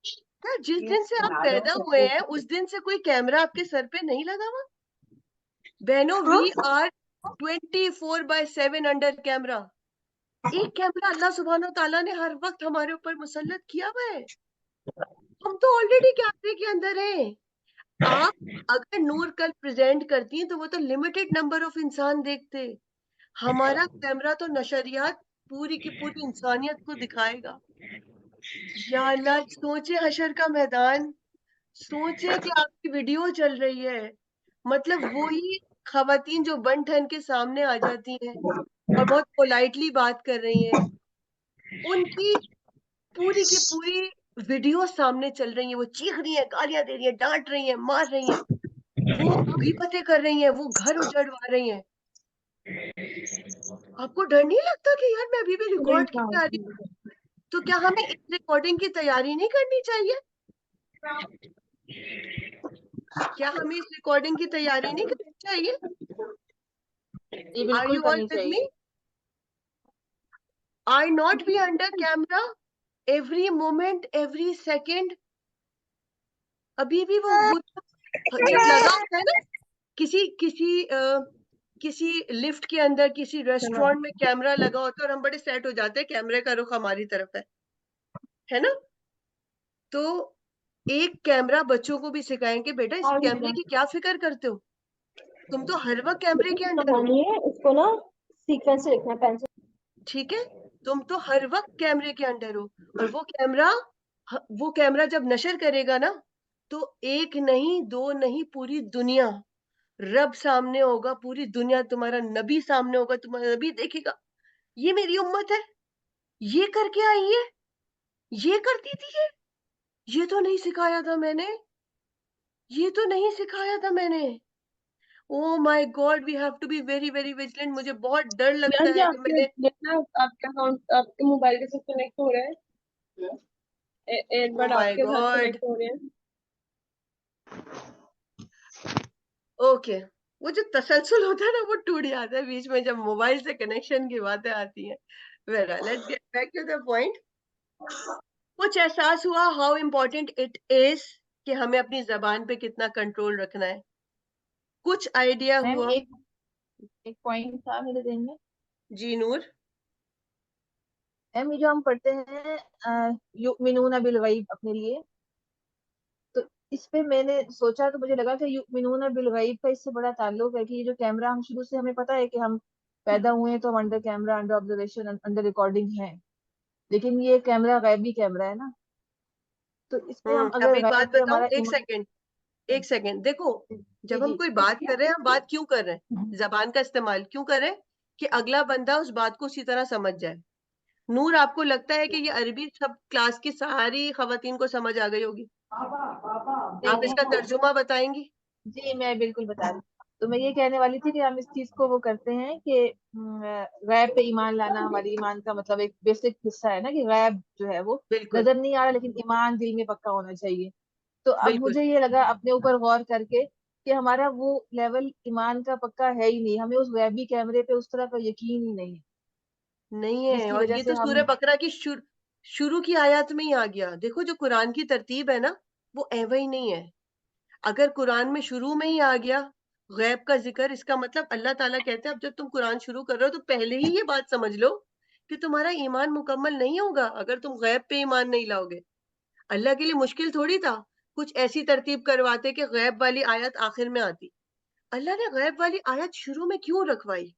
क्या जिस दिन से आप पैदा हुए हैं उस दिन से कोई कैमरा आपके सर पे नहीं लगा हुआ? बहनों वी आर 24/7 अंडर कैमरा। एक कैमरा अल्लाह सुब्हानो ताला ने हर वक्त हमारे ऊपर मुसल्लत किया हुआ है। हम तो ऑलरेडी कैमरे के अंदर हैं। आप अगर नूर कल प्रेजेंट करती हैं तो वो तो लिमिटेड नंबर ऑफ इंसान देखते। हमारा कैमरा तो नशरियात पूरी की पूरी इंसानियत को दिखाएगा। या अल्लाह, सोचे हशर का मैदान, सोचे कि आपकी वीडियो चल रही है, मतलब वही खवातीन जो बन ठन के सामने आ जाती हैं और बहुत पोलाइटली बात कर रही हैं, उनकी पूरी की पूरी वीडियो सामने चल रही है। वो चीख रही है, गालियां दे रही है, डांट रही है, मार रही है, वो गीबतें कर रही हैं, वो घर उजड़वा रही हैं। आपको डर नहीं लगता कि यार मैं अभी भी रिकॉर्ड की जा रही हूँ? तो क्या हमें इस रिकॉर्डिंग की तैयारी नहीं करनी चाहिए? क्या हमें इस रिकॉर्डिंग की तैयारी नहीं करनी चाहिए? ये Are बिल्कुल you all करनी with me? चाहिए। I not be under camera every moment, every second? अभी भी वो जब लगा होता है ना, किसी किसी किसी लिफ्ट के अंदर, किसी रेस्टोरेंट में कैमरा लगा होता है और हम बड़े सेट हो जाते हैं, कैमरे का रुख हमारी तरफ है ना? तो एक कैमरा बच्चों को भी सिखाएं कि बेटा इस कैमरे की क्या फिक्र करते हो, तुम तो हर वक्त कैमरे के अंदर हो, इसको ना सीक्वेंस से लिखना है पेंसिल। ठीक है? तुम तो हर वक्त कैमरे के अंदर हो। और वो कैमरा जब नशर करेगा ना, तो एक नहीं, दो नहीं, पूरी दुनिया, रब सामने होगा, पूरी दुनिया, तुम्हारा नबी सामने होगा, तुम्हारा नबी देखेगा ये मेरी उम्मत है, ये करके आई है, ये करती थी ये तो नहीं सिखाया था मैंने, ये तो नहीं सिखाया था मैंने। Oh my god, we have to be very very vigilant. मुझे बहुत डर लगता है कि मैंने आपका अकाउंट आपके मोबाइल के साथ कनेक्ट हो रहा है, ओ एयरबड माय आपके साथ गॉड, कनेक्ट हो रहे हैं। ओके। वो जो तसलसल होता है ना, वो टूट जाता है बीच में जब मोबाइल से कनेक्शन की बातें आती हैं। Well, let's get back to the point. कुछ एहसास हुआ हाउ इम्पोर्टेंट इट इज कि हमें अपनी जबान पे कितना कंट्रोल रखना है? कुछ आइडिया मैम हुआ? एक पॉइंट था मेरे ध्यान में। जी नूर। मैम ये जो हम पढ़ते हैं युमिनूना बिल गैब अपने लिए, तो इस पे मैंने सोचा तो मुझे लगा कि युमिनूना बिल गैब का इससे बड़ा ताल्लुक है कि ये जो कैमरा, हम शुरू से हमें पता है कि हम पैदा हुए हैं तो हम under camera, under observation, under recording है, लेकिन ये कैमरा गैबी कैमरा है ना। तो इस पे हम अब अगर एक गैब बात पे बताऊं, हमारा एक ईमान। सेकंड, एक सेकंड देखो, जी जब हम जी कोई बात कर रहे हैं, हम बात क्यों कर रहे हैं, जबान का इस्तेमाल क्यों कर रहे हैं? कि अगला बंदा उस बात को उसी तरह समझ जाए। नूर, आपको लगता है कि ये अरबी सब क्लास की सारी खवातीन को समझ आ गई होगी? आप नहीं इसका तर्जुमा बताएंगी? जी, मैं बिल्कुल बता रही हूँ। तो मैं ये कहने वाली थी कि हम इस चीज को वो करते हैं कि गैब पे ईमान लाना हमारी ईमान का मतलब एक बेसिक हिस्सा है ना, कि गैब जो है वो बिल्कुल, नजर नहीं आ रहा, लेकिन ईमान दिल में पक्का होना चाहिए। तो अब बिल्कुल। मुझे ये लगा अपने ऊपर गौर करके कि हमारा वो लेवल ईमान का पक्का है ही नहीं, हमें उस गैबी कैमरे पे उस तरह का यकीन ही नहीं है, नहीं है, जिसकी और वजह ये से तो हम। सूरह बकरा की शुरू की आयत में ही आ गया। देखो, जो कुरान की तरतीब है ना, वो एवं ही नहीं है। अगर कुरान में शुरू में ही आ गया गैब का जिक्र, इसका मतलब अल्लाह ताला कहते हैं अब जब तुम कुरान शुरू कर रहे हो तो पहले ही ये बात समझ लो कि तुम्हारा ईमान मुकम्मल नहीं होगा अगर तुम गैब पे ईमान नहीं लाओगे। अल्लाह के लिए मुश्किल थोड़ी था कुछ ऐसी तरतीब करवाते कि गैब वाली आयत आखिर में आती। अल्लाह ने गैब वाली आयत शुरू में क्यों रखवाई?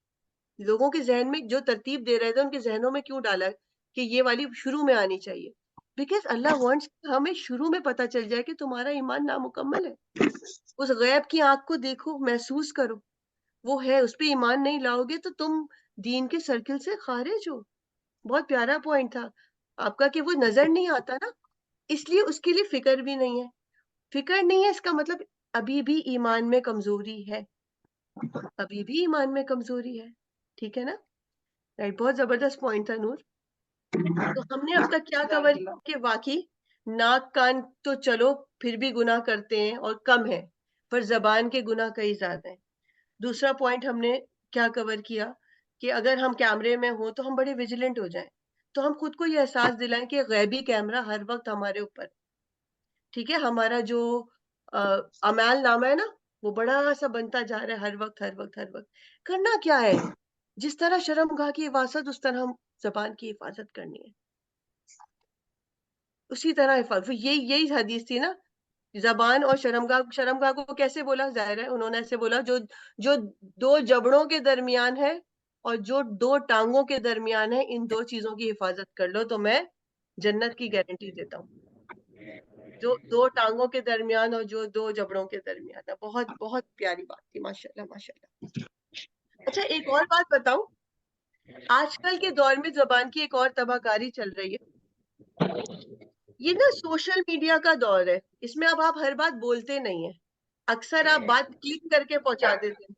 लोगों के जहन में जो तरतीब दे रहे थे उनके जहनों में क्यों डाला कि ये वाली शुरू में आनी चाहिए? बिकॉज अल्लाह वांट्स हमें शुरू में पता चल जाए कि तुम्हारा ईमान नामुकम्मल है। उस गैब की आंख को देखो, महसूस करो, वो है, उस पे ईमान नहीं लाओगे तो तुम दीन के सर्किल से खारिज हो। बहुत प्यारा पॉइंट था आपका कि वो नजर नहीं आता ना, इसलिए उसके लिए फिक्र भी नहीं है। फिक्र नहीं है इसका मतलब अभी भी ईमान में कमजोरी है, अभी भी ईमान में कमजोरी है। ठीक है ना? राइट, बहुत जबरदस्त पॉइंट था नूर। तो हमने अब तक क्या कवर किया कि वाकई नाक कान तो चलो फिर भी गुनाह करते हैं और कम है, पर जबान के गुनाह कई ज्यादा हैं। दूसरा पॉइंट हमने क्या कवर किया कि अगर हम कैमरे में हो तो हम बड़े विजिलेंट हो जाएं, तो हम खुद को ये एहसास दिलाएं कि गैबी कैमरा हर वक्त हमारे ऊपर, ठीक है? हमारा जो अमाल नामा है ना, वो बड़ा सा बनता जा रहा है हर वक्त हर वक्त हर वक्त। करना क्या है? जिस तरह शर्मगाह की हिफाजत, उस तरह हम जबान की हिफाजत करनी है, उसी तरह हिफाजत। यही यही हदीस थी ना, जबान और शर्मगाह। शर्मगाह को कैसे बोला? जाहिर है उन्होंने ऐसे बोला, जो जो दो जबड़ों के दरमियान है और जो दो टांगों के दरमियान है, इन दो चीजों की हिफाजत कर लो तो मैं जन्नत की गारंटी देता हूँ। जो दो टांगों के दरमियान और जो दो जबड़ों के दरमियान है। बहुत बहुत प्यारी बात थी, माशाल्लाह माशाल्लाह। अच्छा, एक और बात बताऊं, आजकल के दौर में जबान की एक और तबाहकारी चल रही है। ये ना सोशल मीडिया का दौर है, इसमें अब आप हर बात बोलते नहीं है, अक्सर आप बात क्लिक करके पहुंचा देते हैं,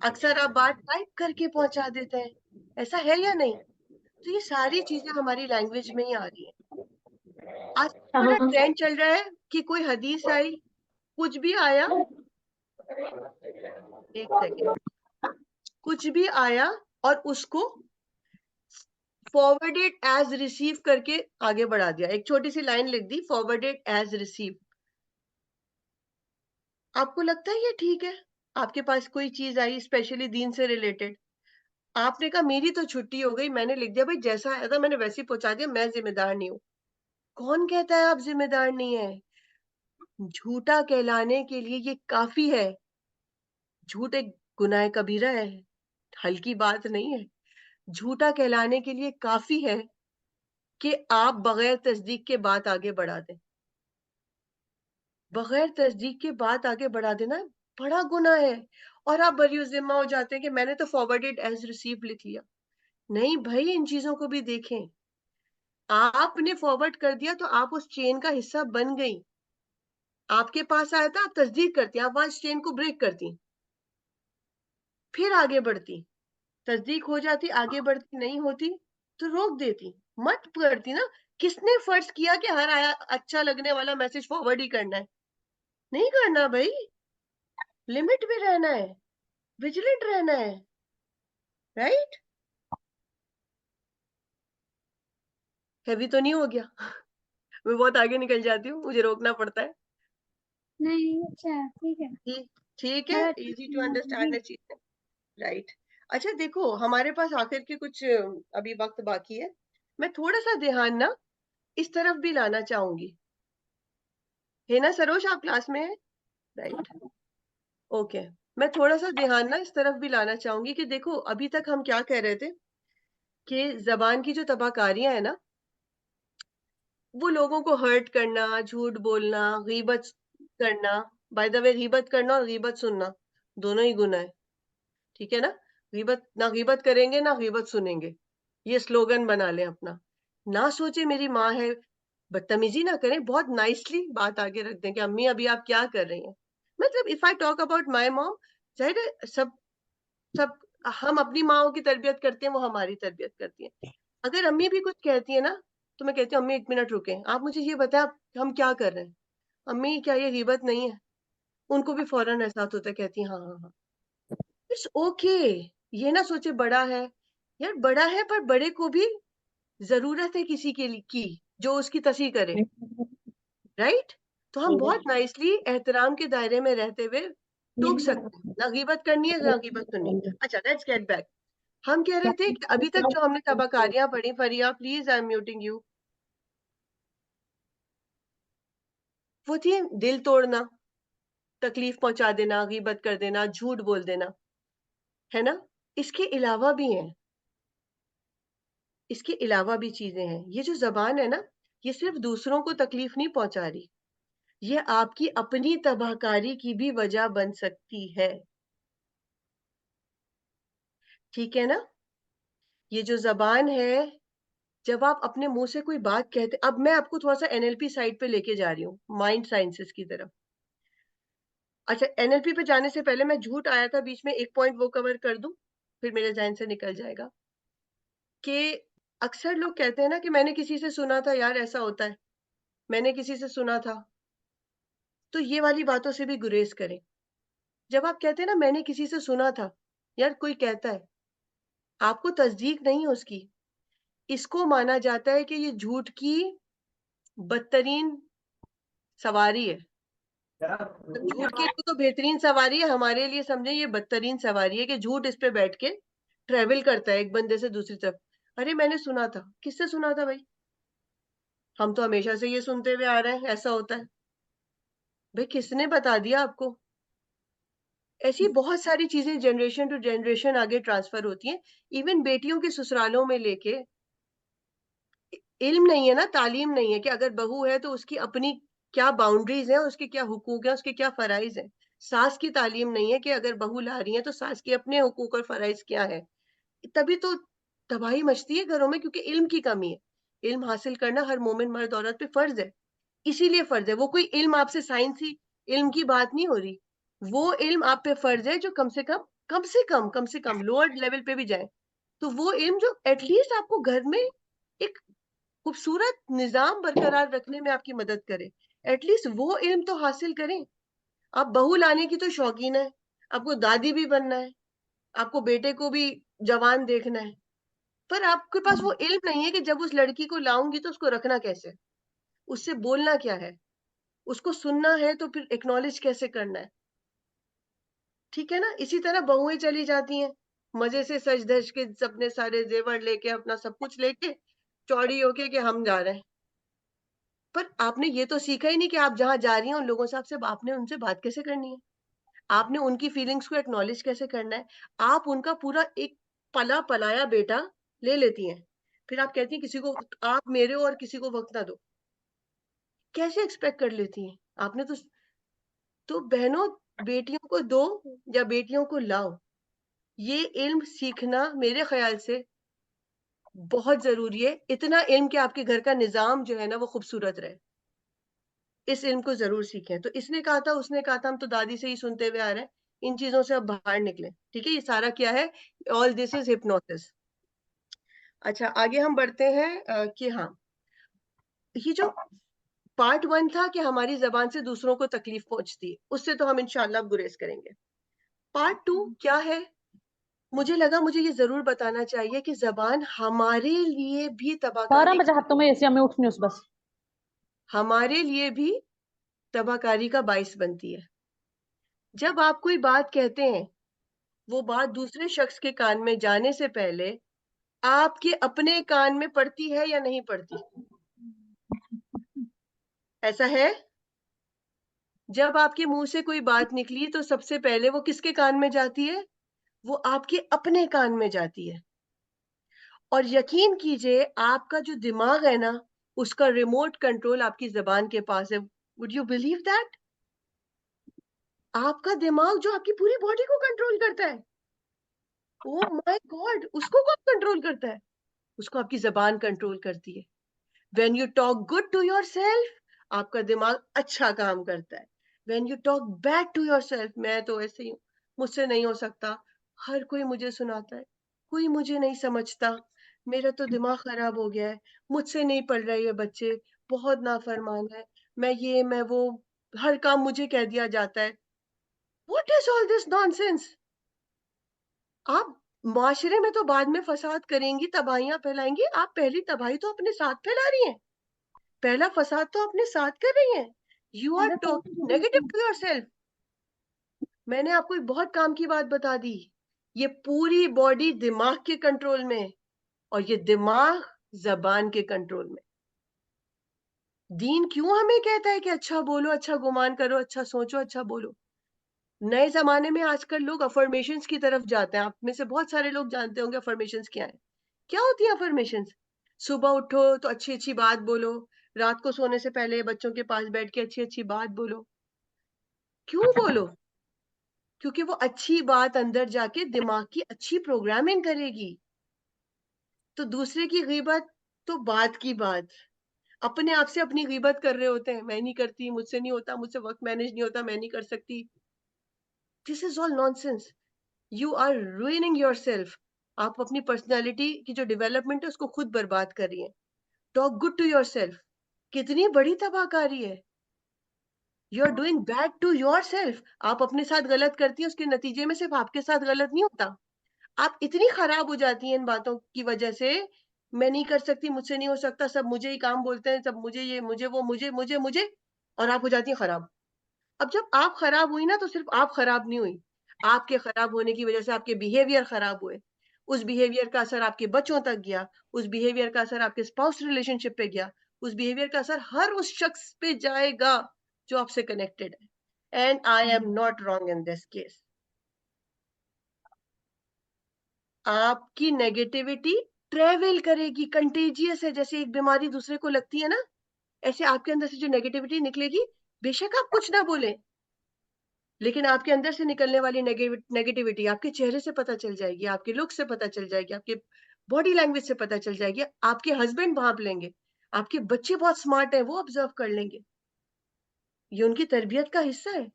अक्सर आप बात टाइप करके पहुंचा देते हैं। ऐसा है या नहीं? तो ये सारी चीजें हमारी लैंग्वेज में ही आ रही है। आज बड़ा ट्रेंड चल रहा है कि कोई हदीस आई, कुछ भी आया, एक सेकेंड, कुछ भी आया और उसको फॉरवर्डेड एज रिसीव करके आगे बढ़ा दिया। एक छोटी सी लाइन लिख दी, फॉरवर्डेड एज रिसीव। आपको लगता है ये ठीक है? आपके पास कोई चीज आई स्पेशली दीन से रिलेटेड, आपने कहा मेरी तो छुट्टी हो गई, मैंने लिख दिया भाई जैसा आया था मैंने वैसे ही पहुंचा दिया, मैं जिम्मेदार नहीं हूं। कौन कहता है आप जिम्मेदार नहीं है? झूठा कहलाने के लिए ये काफी है। झूठ एक गुनाह कबीरा है, हल्की बात नहीं है। झूठा कहलाने के लिए काफी है कि आप बगैर तस्दीक के बात आगे बढ़ा दें। बगैर तस्दीक के बात आगे बढ़ा देना बड़ा गुनाह है, और आप बरी जिम्मा हो जाते हैं कि मैंने तो फॉरवर्डेड एज रिसीव लिख लिया। नहीं भाई, इन चीजों को भी देखें। आपने फॉरवर्ड कर दिया तो आप उस चेन का हिस्सा बन गई। आपके पास आया था, आप तस्दीक करती, आप वहां चेन को ब्रेक करती, फिर आगे बढ़ती। तस्दीक हो जाती, आगे बढ़ती, नहीं होती तो रोक देती, मत करती ना। किसने फर्ज किया कि हर आया अच्छा लगने वाला मैसेज फॉरवर्ड ही करना है? नहीं करना भाई, लिमिट में रहना है, विजिलेंट रहना है, राइट? हैवी तो नहीं हो गया? मैं बहुत आगे निकल जाती हूँ, मुझे रोकना पड़ता है। नहीं, अच्छा ठीक है। ठीक, ठीक है, इजी टू अंडरस्टैंड चीज है, राइट? अच्छा देखो, हमारे पास आखिर के कुछ अभी वक्त बाकी है। मैं थोड़ा सा ध्यान ना इस तरफ भी लाना चाहूंगी, है ना सरोज? आप क्लास में है, राइट? ओके। मैं थोड़ा सा ध्यान ना इस तरफ भी लाना चाहूंगी कि देखो, अभी तक हम क्या कह रहे थे कि जबान की जो तबाहकारियां है ना, वो लोगों को हर्ट करना, झूठ बोलना, गीबत करना। बाय द वे, गीबत करना और गीबत सुनना दोनों ही गुनाह है, ठीक है ना? गीबत ना, गीबत करेंगे ना गीबत सुनेंगे, ये स्लोगन बना लें अपना। ना सोचे मेरी माँ है, बदतमीजी ना करें, बहुत नाइसली बात आगे रख दें कि अम्मी अभी आप क्या कर रही हैं। मतलब if I talk about my mom, जाहिर है सब सब हम अपनी माओ की तरबियत करते हैं, वो हमारी तरबियत करती हैं। अगर अम्मी भी कुछ कहती है ना, तो मैं कहती हूँ अम्मी एक मिनट रुके, आप मुझे ये बताएं हम क्या कर रहे हैं। अम्मी क्या ये गीबत नहीं है? उनको भी फौरन एहसास होता है, कहती है हाँ हाँ हाँ, इट्स ओके। ये ना सोचे बड़ा है, यार बड़ा है पर बड़े को भी जरूरत है किसी के लिए की जो उसकी तस्वीर करे, राइट? तो हम बहुत नाइसली एहतराम के दायरे में रहते हुए टोक सकते हैं, ना गीबत करनी है ना गीबत सुननी है। अच्छा, लेट्स गेट बैक। हम कह रहे थे कि अभी तक जो हमने तबाकारियां पढ़ी, Fariya please I am muting you, वो थी दिल तोड़ना, तकलीफ पहुंचा देना, गीबत कर देना, झूठ बोल देना, है ना? इसके अलावा भी हैं, इसके अलावा भी चीजें हैं। ये जो जबान है ना, ये सिर्फ दूसरों को तकलीफ नहीं पहुंचा रही, ये आपकी अपनी तबाहकारी की भी वजह बन सकती है, ठीक है ना? ये जो जबान है, जब आप अपने मुंह से कोई बात कहते, अब मैं आपको थोड़ा सा एनएलपी साइड पे लेके जा रही हूँ, माइंड साइंसेस की तरफ। अच्छा, एनएलपी पे जाने से पहले मैं झूठ आया था बीच में, एक पॉइंट वो कवर कर दूं, फिर मेरे जहन से निकल जाएगा। कि अक्सर लोग कहते हैं ना कि मैंने किसी से सुना था यार ऐसा होता है, मैंने किसी से सुना था। तो ये वाली बातों से भी गुरेज करें। जब आप कहते हैं ना मैंने किसी से सुना था, यार कोई कहता है, आपको तस्दीक नहीं है उसकी, इसको माना जाता है कि ये झूठ की बदतरीन सवारी है, झूठ के लिए तो बेहतरीन सवारी है, हमारे लिए समझे ये बदतरीन सवारी है कि झूठ इस पे बैठ के ट्रेवल करता है एक बंदे से दूसरी तरफ। अरे मैंने सुना था, किससे सुना था भाई? हम तो हमेशा से ये सुनते हुए आ रहे हैं ऐसा होता है। भाई किसने बता दिया आपको? ऐसी बहुत सारी चीजें जनरेशन टू जनरेशन आगे ट्रांसफर होती हैं। इवन बेटियों के ससुरालों में लेके इल्म नहीं है ना, तालीम नहीं है कि अगर बहू है तो उसकी अपनी क्या बाउंड्रीज हैं, उसके क्या हुकूक है, उसके क्या फराइज हैं। सास की तालीम नहीं है कि अगर बहू ला रही है तो सास के अपने हुकूक और फराइज क्या है। तभी तो तबाही मचती है घरों में, क्योंकि इल्म की कमी है। इल्म हासिल करना हर मोमिन मर्द औरत पे फर्ज है। इसीलिए फर्ज है, वो कोई इल्म आपसे साइंसी इल्म की बात नहीं हो रही। वो इल्म आप पे फर्ज है जो कम से कम लोअर लेवल पे भी जाए। तो वो इल्म जो एटलीस्ट आपको घर में एक खूबसूरत निजाम बरकरार रखने में आपकी मदद करे, एटलीस्ट वो इल्म तो हासिल करें। आप बहू लाने की तो शौकीन है, आपको दादी भी बनना है, आपको बेटे को भी जवान देखना है, पर आपके पास वो इल्म नहीं है कि जब उस लड़की को लाऊंगी तो उसको रखना कैसे, उससे बोलना क्या है, उसको सुनना है तो फिर एक्नॉलेज कैसे करना है। ठीक है ना? इसी तरह बहुएं चली जाती हैं मजे से सज धज के, अपने सारे जेवर लेके, अपना सब कुछ लेके, चौड़ी होके कि हम जा रहे हैं। पर आपने ये तो सीखा ही नहीं कि आप जहां जा रही हैं उन लोगों से आपने उनसे बात कैसे करनी है, आपने उनकी फीलिंग्स को एक्नॉलेज कैसे करना है। आप उनका पूरा एक पला पलाया बेटा ले लेती हैं, फिर आप कहती हैं किसी को आप मेरे हो और किसी को वक्त ना दो। कैसे एक्सपेक्ट कर लेती हैं? आपने तो बहनों, बेटियों को दो या बेटियों को लाओ, ये इल्म सीखना मेरे ख्याल से बहुत जरूरी है। इतना इल्म कि आपके घर का निजाम जो है ना वो खूबसूरत रहे, इस इल्म को जरूर सीखें। तो इसने कहा था, उसने कहा था, हम तो दादी से ही सुनते हुए आ रहे हैं। इन चीजों से अब बाहर निकले, ठीक है? ये सारा क्या है? All this is hypnosis. अच्छा, आगे हम बढ़ते हैं कि हाँ, ये जो पार्ट 1 था कि हमारी जबान से दूसरों को तकलीफ पहुंचती है, उससे तो हम इंशाल्लाह गुरेज करेंगे। पार्ट 2 क्या है? मुझे लगा मुझे ये जरूर बताना चाहिए कि जबान हमारे लिए भी तबाहकारी हमारे लिए भी तबाहकारी का बाइस बनती है। जब आप कोई बात कहते हैं, वो बात दूसरे शख्स के कान में जाने से पहले आपके अपने कान में पड़ती है या नहीं पड़ती? ऐसा है? जब आपके मुंह से कोई बात निकली तो सबसे पहले वो किसके कान में जाती है? वो आपके अपने कान में जाती है। और यकीन कीजिए, आपका जो दिमाग है ना, उसका रिमोट कंट्रोल आपकी जबान के पास है। Would you believe that? आपका दिमाग जो आपकी पूरी बॉडी को कंट्रोल करता है, ओ माय गॉड, उसको कौन कंट्रोल करता है? उसको आपकी जबान कंट्रोल करती है। When you talk good to yourself, आपका दिमाग अच्छा काम करता है। When you talk bad to yourself, मैं तो ऐसे ही हूँ, मुझसे नहीं हो सकता, हर कोई मुझे सुनाता है, कोई मुझे नहीं समझता, मेरा तो दिमाग खराब हो गया है, मुझसे नहीं पढ़ रहे ये बच्चे, बहुत नाफरमान है, मैं वो, हर काम मुझे कह दिया जाता है। What is all this nonsense? आप माशरे में तो बाद में फसाद करेंगी, तबाहियां फैलाएंगी, आप पहली तबाही तो अपने साथ फैला रही हैं, पहला फसाद तो अपने साथ कर रही हैं। You are talking negative to yourself. मैंने आपको एक बहुत काम की बात बता दी, ये पूरी बॉडी दिमाग के कंट्रोल में, और ये दिमाग जबान के कंट्रोल में। दीन क्यों हमें कहता है कि अच्छा बोलो, अच्छा गुमान करो, अच्छा सोचो, अच्छा बोलो? नए जमाने में आजकल लोग अफर्मेशंस की तरफ जाते हैं। आप में से बहुत सारे लोग जानते होंगे अफर्मेशंस क्या है। क्या होती है अफर्मेशंस? सुबह उठो तो अच्छी अच्छी बात बोलो, रात को सोने से पहले बच्चों के पास बैठ के अच्छी अच्छी बात बोलो। क्यों बोलो? क्योंकि वो अच्छी बात अंदर जाके दिमाग की अच्छी प्रोग्रामिंग करेगी। तो दूसरे की गीबत तो बात की बात, अपने आप से अपनी गीबत कर रहे होते हैं, मैं नहीं करती, मुझसे नहीं होता, मुझसे वक्त मैनेज नहीं होता, मैं नहीं कर सकती। This is all nonsense. You are ruining yourself. आप अपनी पर्सनालिटी की जो डेवलपमेंट है उसको खुद बर्बाद कर रही हैं। टॉक गुड टू योरसेल्फ, कितनी बड़ी तबाहकारी है। You are doing bad to yourself. आप अपने साथ गलत करती हैं, उसके नतीजे में सिर्फ आपके साथ गलत नहीं होता, आप इतनी खराब हो जाती हैं इन बातों की वजह से। मैं नहीं कर सकती, मुझसे नहीं हो सकता, सब मुझे ही काम बोलते हैं, सब मुझे, ये मुझे वो, मुझे मुझे मुझे, और आप हो जाती हैं खराब। अब जब आप खराब हुई ना, तो सिर्फ आप खराब नहीं हुई, आपके खराब होने की वजह से आपके बिहेवियर खराब हुए, उस बिहेवियर का असर आपके बच्चों तक गया, उस बिहेवियर का असर आपके स्पाउस रिलेशनशिप पे गया, उस बिहेवियर का असर हर उस शख्स पे जाएगा जो आपसे कनेक्टेड है। And I am not wrong in this case. आपकी नेगेटिविटी ट्रेवल करेगी, कंटेजियस है, जैसे एक बीमारी दूसरे को लगती है ना, ऐसे आपके अंदर से जो नेगेटिविटी निकलेगी, बेशक आप कुछ ना बोले, लेकिन आपके अंदर से निकलने वाली नेगेटिविटी आपके चेहरे से पता चल जाएगी, आपके लुक से पता चल जाएगी, आपके बॉडी लैंग्वेज से पता चल जाएगी, आपके हस्बैंड भांप लेंगे, आपके बच्चे बहुत स्मार्ट हैं, वो ऑब्जर्व कर लेंगे। ये उनकी तरबियत का हिस्सा है।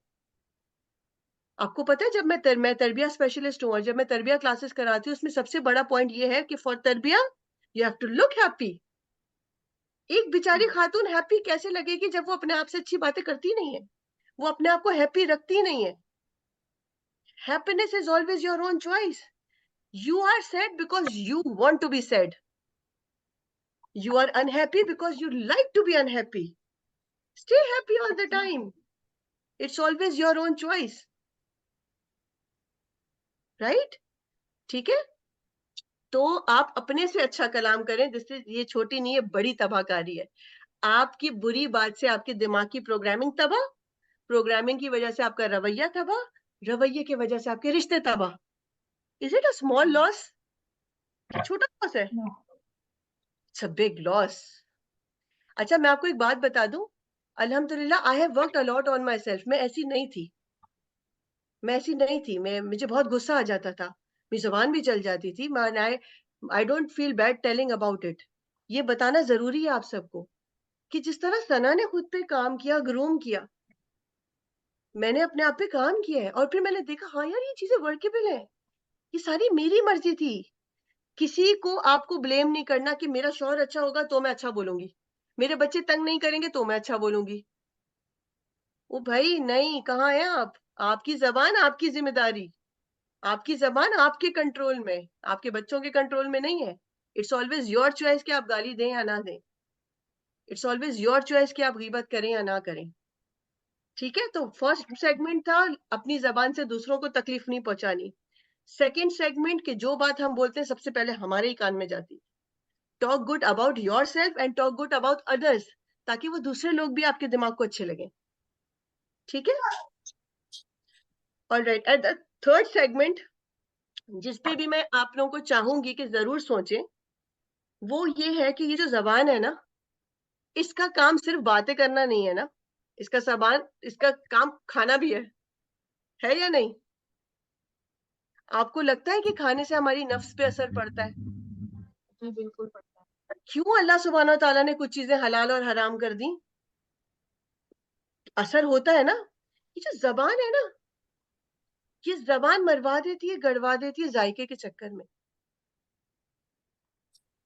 आपको पता है, जब मैं तरबिया स्पेशलिस्ट हूँ और जब मैं तरबिया क्लासेस कराती हूँ, उसमें सबसे बड़ा पॉइंट ये है कि फॉर तरबिया you have to look happy. एक बेचारी खातून हैप्पी कैसे लगेगी जब वो अपने आप से अच्छी बातें करती नहीं है, वो अपने आप को हैप्पी रखती नहीं है। Happiness is always your own choice. You are sad because you want to be sad. You are unhappy because you like to be unhappy. Stay happy all the time. It's always your own choice. Right? ठीक है? तो आप अपने से अच्छा कलाम करें, जिससे ये छोटी नहीं है, बड़ी तबाहकारी है। आपकी बुरी बात से आपके दिमाग की प्रोग्रामिंग तबाह, प्रोग्रामिंग की वजह से आपका रवैया तबाह, रवैये की वजह से आपके रिश्ते तबाह। Is it a small loss? छोटा लॉस है? It's a big loss. अच्छा, मैं आपको एक बात बता दूं, अल्हम्दुलिल्लाह I have worked a lot on my self. मैं ऐसी नहीं थी, मुझे बहुत गुस्सा आ जाता था, मेरी जुबान भी चल जाती थी। I don't feel bad telling about it. ये बताना जरूरी है आप सबको कि जिस तरह सना ने खुद पे काम किया, ग्रूम किया, मैंने अपने आप पे काम किया है, और फिर मैंने देखा हाँ यार ये चीजें वर्केबल है, ये सारी मेरी मर्जी थी। किसी को आपको ब्लेम नहीं करना कि मेरा शौहर अच्छा होगा तो मैं अच्छा बोलूंगी, मेरे बच्चे तंग नहीं करेंगे तो मैं अच्छा बोलूंगी। ओ भाई नहीं, कहाँ है आप? आपकी जबान आपकी जिम्मेदारी, आपकी जबान आपके कंट्रोल में, आपके बच्चों के कंट्रोल में नहीं है। इट्स ऑलवेज योर चॉइस कि आप गाली दें या ना दें। इट्स ऑलवेज योर चॉइस कि आप गीबत करें या ना करें। ठीक है? तो फर्स्ट सेगमेंट था अपनी जबान से दूसरों को तकलीफ नहीं पहुंचानी। सेकेंड सेगमेंट के जो बात हम बोलते हैं सबसे पहले हमारे ही कान में जाती। Talk good about your self and talk good about others, ताकि वो दूसरे लोग भी आपके दिमाग को अच्छे लगे। ठीक है? Alright, at the third segment जिस पे भी मैं आप लोगों को चाहूंगी कि जरूर सोचें, वो ये है कि ये जो जबान है ना, इसका काम सिर्फ बातें करना नहीं है ना, इसका काम खाना भी है या नहीं? आपको लगता है कि खाने से हमारी नफ्स पे असर पड़ता है? जी बिल्कुल पड़ता है। क्यों अल्लाह सुब्हानो ताला ने कुछ चीजें हलाल और हराम कर दी? असर होता है ना। ये जो जबान है ना, ये जबान मरवा देती है, गड़वा देती है जायके के चक्कर में।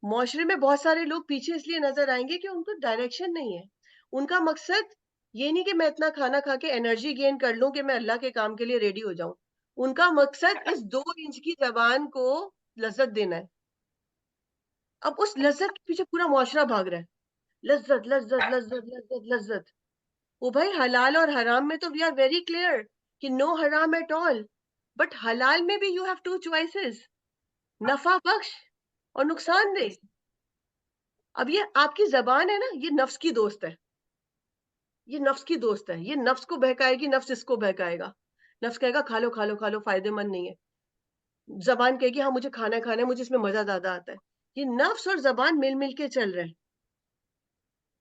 मुआशरे में बहुत सारे लोग पीछे इसलिए नजर आएंगे कि उनको डायरेक्शन नहीं है। उनका मकसद ये नहीं कि मैं इतना खाना खा के एनर्जी गेन कर लूं कि मैं अल्लाह के काम के लिए रेडी हो जाऊं। उनका मकसद इस 2 इंच की जबान को लज्जत देना है। अब उस लज्जत के पीछे पूरा मुआशरा भाग रहा है, लज्जत लज्जत लज्जत लज्जत लज्जत। ओ भाई, हलाल और हराम में तो वी आर वेरी क्लियर कि नो हराम एट ऑल, बट हलाल में भी यू हैव 2 चॉइसेस, नफा बख्श और नुकसानदेह। अब ये आपकी जबान है ना, ये नफ्स की दोस्त है, ये नफ्स की दोस्त है, ये नफ्स को बहकाएगी, नफ्स इसको बहकाएगा। नफ्स कहेगा खा लो खा लो खा लो, फायदेमंद नहीं है। जबान कहेगी हाँ मुझे खाना खाना है, मुझे इसमें मजा ज्यादा आता है। ये नफ्स और जबान मिल मिल के चल रहे हैं।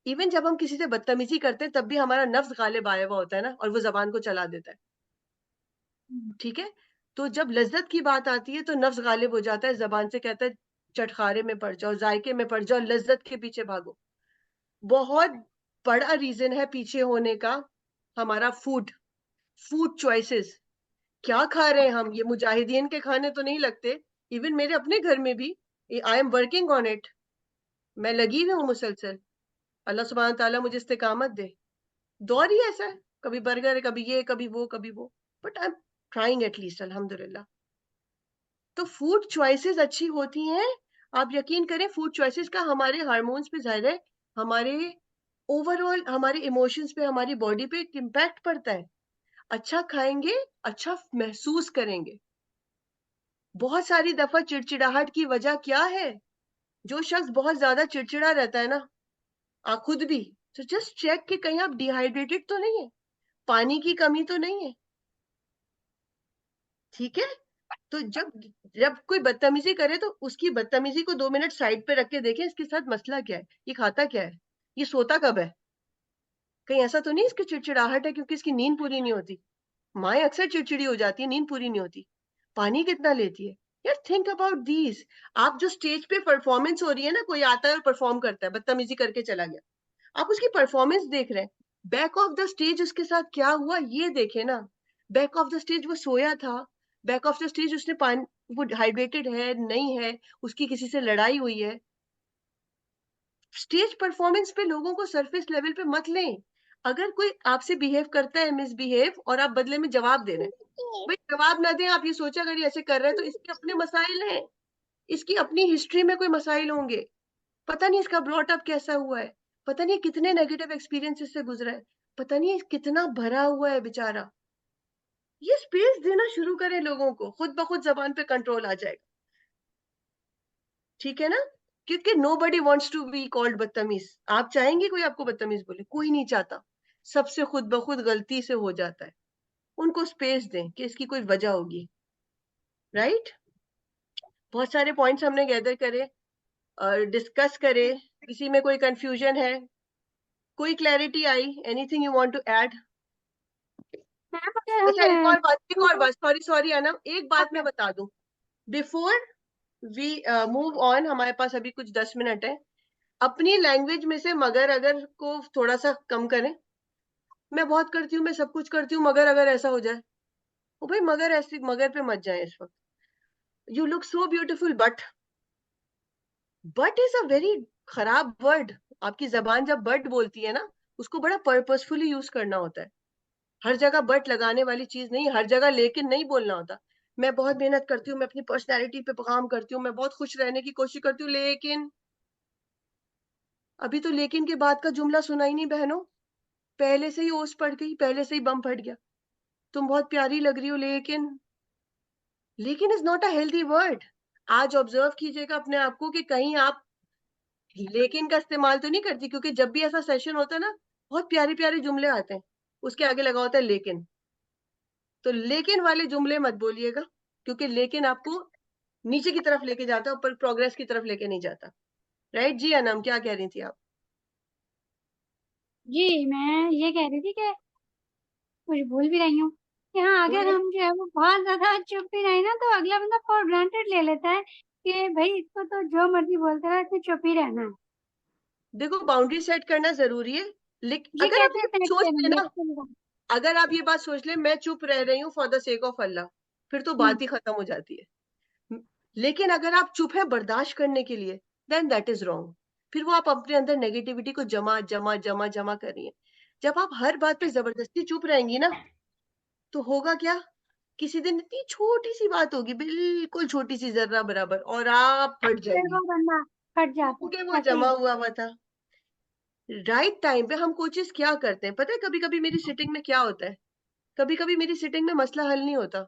इवन जब हम किसी से बदतमीजी करते हैं तब भी हमारा नफ्स गालिब आया हुआ होता है ना, और वो जबान को चला देता है। ठीक है? तो जब लज्जत की बात आती है तो नफ्स गालिब हो जाता है, जबान से कहता है चटखारे में पड़ जाओ, जायके में पड़ जाओ, लज्जत के पीछे भागो। बहुत बड़ा रीजन है पीछे होने का हमारा फूड चॉइसेस। क्या खा रहे हैं हम? ये मुजाहिदीन के खाने तो नहीं लगते। इवन मेरे अपने घर में भी आई एम वर्किंग ऑन इट, मैं लगी हुई हूँ मुसलसल। अल्लाह सुब्हान ताला मुझे इस्तिकामत दे। दौर ही ऐसा है, कभी बर्गर, कभी ये, कभी वो, कभी वो, but I am trying at least, अल्हम्दुलिल्लाह। तो फूड चॉइसेस अच्छी होती हैं, आप यकीन करें, फूड चॉइसेस का हमारे हार्मोन्स पे, जाहिर है हमारे ओवरऑल हमारे इमोशंस पे, हमारी बॉडी पे एक इम्पैक्ट पड़ता है। अच्छा खाएंगे, अच्छा महसूस करेंगे। बहुत सारी दफा चिड़चिड़ाहट की वजह क्या है? जो शख्स बहुत ज्यादा चिड़चिड़ा रहता है ना, आप खुद भी, तो जस्ट चेक कि कहीं आप डिहाइड्रेटेड तो नहीं है, पानी की कमी तो नहीं है। ठीक है, तो जब जब कोई बदतमीजी करे तो उसकी बदतमीजी को 2 मिनट साइड पे रख के देखें, इसके साथ मसला क्या है, ये खाता क्या है, ये सोता कब है, कहीं ऐसा तो नहीं इसकी चिड़चिड़ाहट है क्योंकि इसकी नींद पूरी नहीं होती। माएँ अक्सर चिड़चिड़ी हो जाती है, नींद पूरी नहीं होती। पानी कितना लेती है? यार थिंक अबाउट दीज। आप जो स्टेज पे परफॉर्मेंस हो रही है ना, कोई आता है और परफॉर्म करता है, बदतमीजी करके चला गया, आप उसकी परफॉर्मेंस देख रहे हैं, बैक ऑफ द स्टेज उसके साथ क्या हुआ ये देखे ना। बैक ऑफ द स्टेज वो सोया था, बैक ऑफ द स्टेज उसने पानी, वो हाइड्रेटेड है नहीं है, उसकी किसी से लड़ाई हुई है। स्टेज परफॉर्मेंस पे लोगों को सरफेस लेवल पे मत लें। अगर कोई आपसे बिहेव करता है मिसबिहेव और आप बदले में जवाब दे रहे हैं, भाई जवाब ना दें, आप ये सोचा अगर ये ऐसे कर रहे हैं तो इसके अपने मसाइल हैं, इसकी अपनी हिस्ट्री में कोई मसाइल होंगे, पता नहीं इसका ब्रॉट अप कैसा हुआ है, पता नहीं कितने नेगेटिव एक्सपीरियंसेस से गुजरा है, पता नहीं कितना भरा हुआ है बेचारा। ये स्पेस देना शुरू करें लोगों को, खुद ब खुद जबान पे कंट्रोल आ जाएगा। ठीक है ना, क्योंकि nobody wants to be called बदतमीज। आप चाहेंगे कोई आपको बदतमीज बोले? कोई नहीं चाहता, सबसे खुद ब खुद गलती से हो जाता है। उनको स्पेस दें कि इसकी कोई वजह होगी, राइट। बहुत सारे पॉइंट्स हमने गैदर करे और डिस्कस करे, किसी में कोई कंफ्यूजन है, कोई क्लैरिटी आई, anything you want to add? अच्छा एक और बात, सॉरी सॉरी अनम, एक बात मैं बता दूं बिफोर वी मूव ऑन, हमारे पास अभी कुछ 10 मिनट है। अपनी लैंग्वेज में से मगर अगर को थोड़ा सा कम करें। मैं बहुत करती हूँ, मैं सब कुछ करती हूँ, मगर अगर ऐसा हो जाए, ओ भाई मगर ऐसी मगर पे मत जाए इस वक्त। You look so beautiful but is a very खराब वर्ड। आपकी जबान जब बट बोलती है ना, उसको बड़ा पर्पसफुली यूज करना होता है। हर जगह बट लगाने वाली चीज नहीं, हर जगह लेकिन नहीं बोलना होता। मैं बहुत मेहनत करती हूँ, मैं अपनी पर्सनैलिटी पे काम करती हूँ, मैं बहुत खुश रहने की कोशिश करती हूँ, लेकिन अभी तो लेकिन के बाद का जुमला सुना ही नहीं बहनों, पहले से ही ओस पड़ गई, पहले से ही बम फट गया। तुम बहुत प्यारी लग रही हो, लेकिन is not a healthy word. आज ऑब्जर्व कीजिएगा अपने आप को कि कहीं आप लेकिन का इस्तेमाल तो नहीं करती, क्योंकि जब भी ऐसा सेशन होता है ना, बहुत प्यारे प्यारे जुमले आते हैं, उसके आगे लगा होता है लेकिन। तो लेकिन वाले जुमले मत बोलिएगा, क्योंकि लेकिन आपको नीचे की तरफ लेके जाता है, ऊपर प्रोग्रेस की तरफ लेके नहीं जाता। राइट जी अनम, क्या कह रही थी आप? जी मैं ये कह रही थी कि कुछ भूल भी रही हूँ कि हाँ, अगर बोलिए। हम जो है वो बहुत ज्यादा चुप भी रहे ना, तो अगला बंदा फॉर ग्रांटेड ले लेता है कि भाई इसको तो जो मर्जी बोलते रहे, इसको चुप ही रहना है। देखो बाउंड्री सेट करना जरूरी है, लेकिन ये अगर आप कैसे ये सेट सोच ले करेंगे ना, एक्चुअली? अगर आप ये बात सोच ले मैं चुप रह रही हूँ फॉर द सेक ऑफ अल्लाह, फिर तो बात ही खत्म हो जाती है। लेकिन अगर आप चुप है बर्दाश्त करने के लिए, देन दैट इज रॉन्ग। फिर वो आप अपने अंदर नेगेटिविटी को जमा जमा जमा जमा कर रही है। जब आप हर बात पे जबरदस्ती चुप रहेंगी ना, तो होगा क्या, किसी दिन इतनी छोटी सी बात होगी, बिल्कुल छोटी सी जर्रा बराबर, और आप फट फिर जाएंगी वो बंदा फट जाता क्योंकि वो है ऐसे जमा ही। हुआ हुआ था। राइट टाइम पे हम कोचेस क्या करते हैं पता है, कभी कभी मेरी सिटिंग में क्या होता है, कभी कभी मेरी सिटिंग में मसला हल नहीं होता,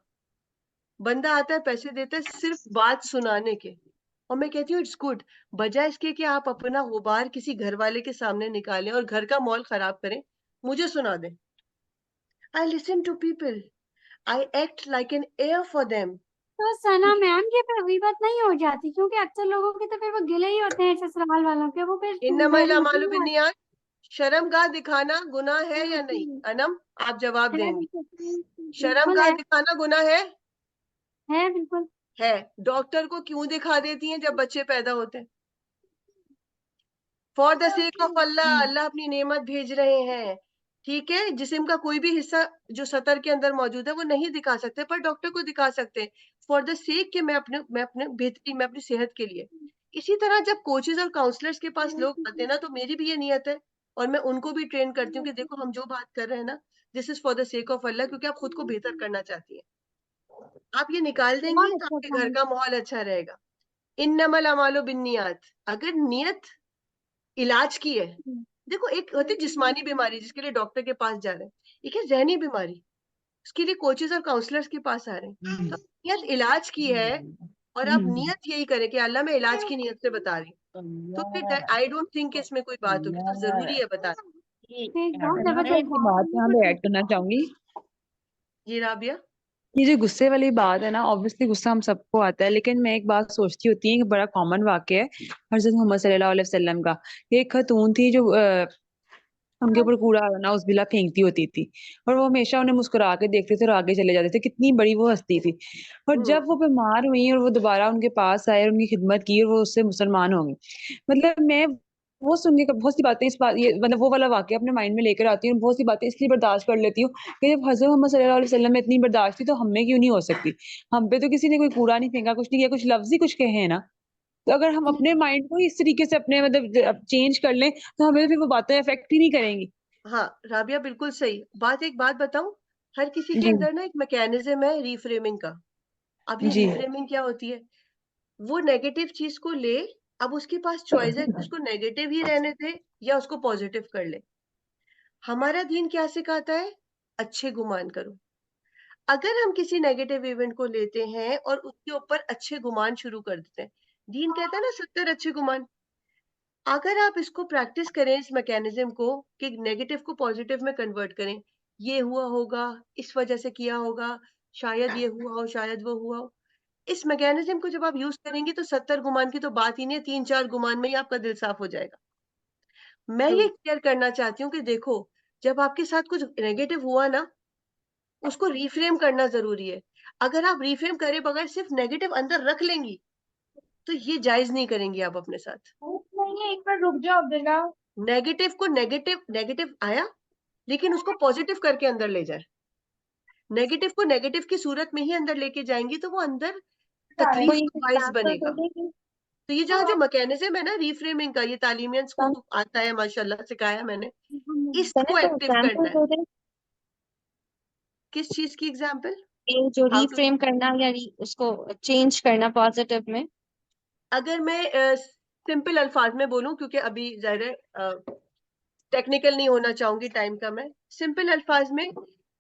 बंदा आता है पैसे देता है सिर्फ बात सुनाने के, और मैं कहती हूँ इट्स गुड, बजाय इसके कि आप अपना गुबार किसी घर वाले के सामने निकालें और घर का माहौल खराब करें, मुझे सुना दें। I listen to people, I act like an air for them. तो सना मैम ये फिर गीबत नहीं हो जाती? क्योंकि अक्सर लोगों के तो फिर वो गिले ही होते हैं ससुराल वालों के, वो फिर इन्नमल बेइज्जती अमालु नहीं होती। बिन्नियात, शर्मगाह दिखाना गुनाह है या नहीं? बिल्कुल अनम आप जवाब है, देंगी, बिल्कुल शर्मगाह है, दिखाना गुनाह है बिल्कुल। है। डॉक्टर को क्यों दिखा देती हैं जब बच्चे पैदा होते हैं? फॉर द सेक ऑफ अल्लाह, अल्लाह अपनी नेमत भेज रहे हैं। ठीक है, जिस्म का कोई भी हिस्सा जो सतर के अंदर मौजूद है वो नहीं दिखा सकते, पर डॉक्टर को दिखा सकते हैं फॉर द सेक के मैं अपने बेहतरी, मैं अपनी सेहत के लिए। इसी तरह जब कोचेज और काउंसलर्स के पास लोग आते हैं ना, तो मेरी भी ये नियत है, और मैं उनको भी ट्रेन करती हूँ कि देखो हम जो बात कर रहे हैं ना, this is for the sake of Allah, क्योंकि आप खुद को बेहतर करना चाहती हैं। आप ये निकाल देंगी बहुत तो अच्छा आपके घर काम। का माहौल अच्छा रहेगा। इन्नमल अमालु बिन्नियात, अगर नियत इलाज की है, देखो एक होती है जिस्मानी बीमारी जिसके लिए डॉक्टर के पास जा रहे हैं, एक है जहनी बीमारी। उसके लिए कोचेस और काउंसलर्स के पास आ रहे हैं। तो नियत इलाज की है, और आप नियत यही करें कि अल्लाह मैं इलाज की नियत से बता रही हूँ, तो फिर आई डोंट थिंक इसमें कोई बात होगी। तो जरूरी है बताना। एकदम मैं जबरदस्त एक बात यहाँ पे ऐड करना चाहूंगी। जी राबिया। ये जो गुस्से वाली बात है ना, ऑब्वियसली गुस्सा हम सबको आता है, लेकिन मैं एक बात सोचती होती है कि बड़ा कॉमन वाक्य है हज़रत मोहम्मद सल्लल्लाहु अलैहि वसल्लम का। एक खतून थी जो उनके ऊपर कूड़ा नाउज़ुबिल्लाह फेंकती होती थी, और वो हमेशा उन्हें मुस्कुरा के देखते थे और आगे चले जाते थे। कितनी बड़ी वो हस्ती थी। और जब वो बीमार हुई और वो दोबारा उनके पास आए और उनकी खिदमत की और वो उससे मुसलमान हो गई। मतलब मैं वो सुन के बहुत सी बातें इस बात ये मतलब वो वाला वाक़या अपने माइंड में लेकर आती हूँ, बहुत सी बातें इसलिए बर्दाश्त कर लेती हूँ कि जब हज़रत मोहम्मद सल्लल्लाहु अलैहि वसल्लम में इतनी बर्दाश्त थी, तो हम में क्यों नहीं हो सकती? हम पे तो किसी ने कोई कूड़ा नहीं फेंका, कुछ नहीं किया, कुछ लफ्ज़ ही कुछ कहे हैं ना। तो अगर हम अपने माइंड को इस तरीके से अपने मतलब चेंज कर लें, तो हमें फिर वो बातें अफेक्ट ही नहीं करेंगी। हाँ राबिया बिल्कुल सही बात। एक बात बताऊं, हर किसी के जी, अंदर ना एक मैकेनिज्म है रीफ्रेमिंग का। अब ये जी। रीफ्रेमिंग क्या होती है? वो नेगेटिव चीज को ले, अब उसके पास चॉइस है कि उसको नेगेटिव ही रहने दे या उसको पॉजिटिव कर ले। हमारा दीन क्या सिखाता है? अच्छे गुमान करो। अगर हम किसी नेगेटिव इवेंट को लेते हैं और उसके ऊपर अच्छे गुमान शुरू कर देते हैं, दीन कहता है ना 70 अच्छे गुमान। अगर आप इसको प्रैक्टिस करें, इस मैकेनिज्म को, कि नेगेटिव को पॉजिटिव में कन्वर्ट करें, ये हुआ होगा, इस वजह से किया होगा, शायद ये हुआ हो, शायद वो हुआ हो, इस मैकेनिज्म को जब आप यूज करेंगे तो 70 गुमान की तो बात ही नहीं है, 3-4 गुमान में ही आपका दिल साफ हो जाएगा। मैं ये क्लियर करना चाहती हूँ कि देखो, जब आपके साथ कुछ नेगेटिव हुआ ना, उसको रिफ्रेम करना जरूरी है। अगर आप रिफ्रेम करे बगैर सिर्फ नेगेटिव अंदर रख लेंगी, तो ये जायज नहीं करेंगी आप अपने साथ। नहीं, एक बार रुक जाओ अब्दुल्ला। नेगेटिव को नेगेटिव नेगेटिव आया, लेकिन उसको पॉजिटिव करके अंदर ले जाए। नेगेटिव को नेगेटिव की सूरत में ही अंदर लेके जाएंगी तो वो अंदर तकलीफ कोई का बायस एग्जाम्पल बनेगा। दे देगी? तो ये जो मैकेनिज्म है ना रीफ्रेमिंग का, ये तालीमियंस को आता है, माशाल्लाह सिखाया मैंने। इसको तो एक्टिव एग्जाम्पल करना है। दे दे। किस चीज की एग्जाम्पल? ये जो हाउ टू? रीफ्रेम करना या उसको चेंज करना पॉजिटिव में। अगर मैं सिंपल अल्फाज में बोलूं, क्योंकि अभी ज़ाहिर टेक्निकल नहीं होना चाहूंगी, टाइम कम है। सिंपल अल्फाज में,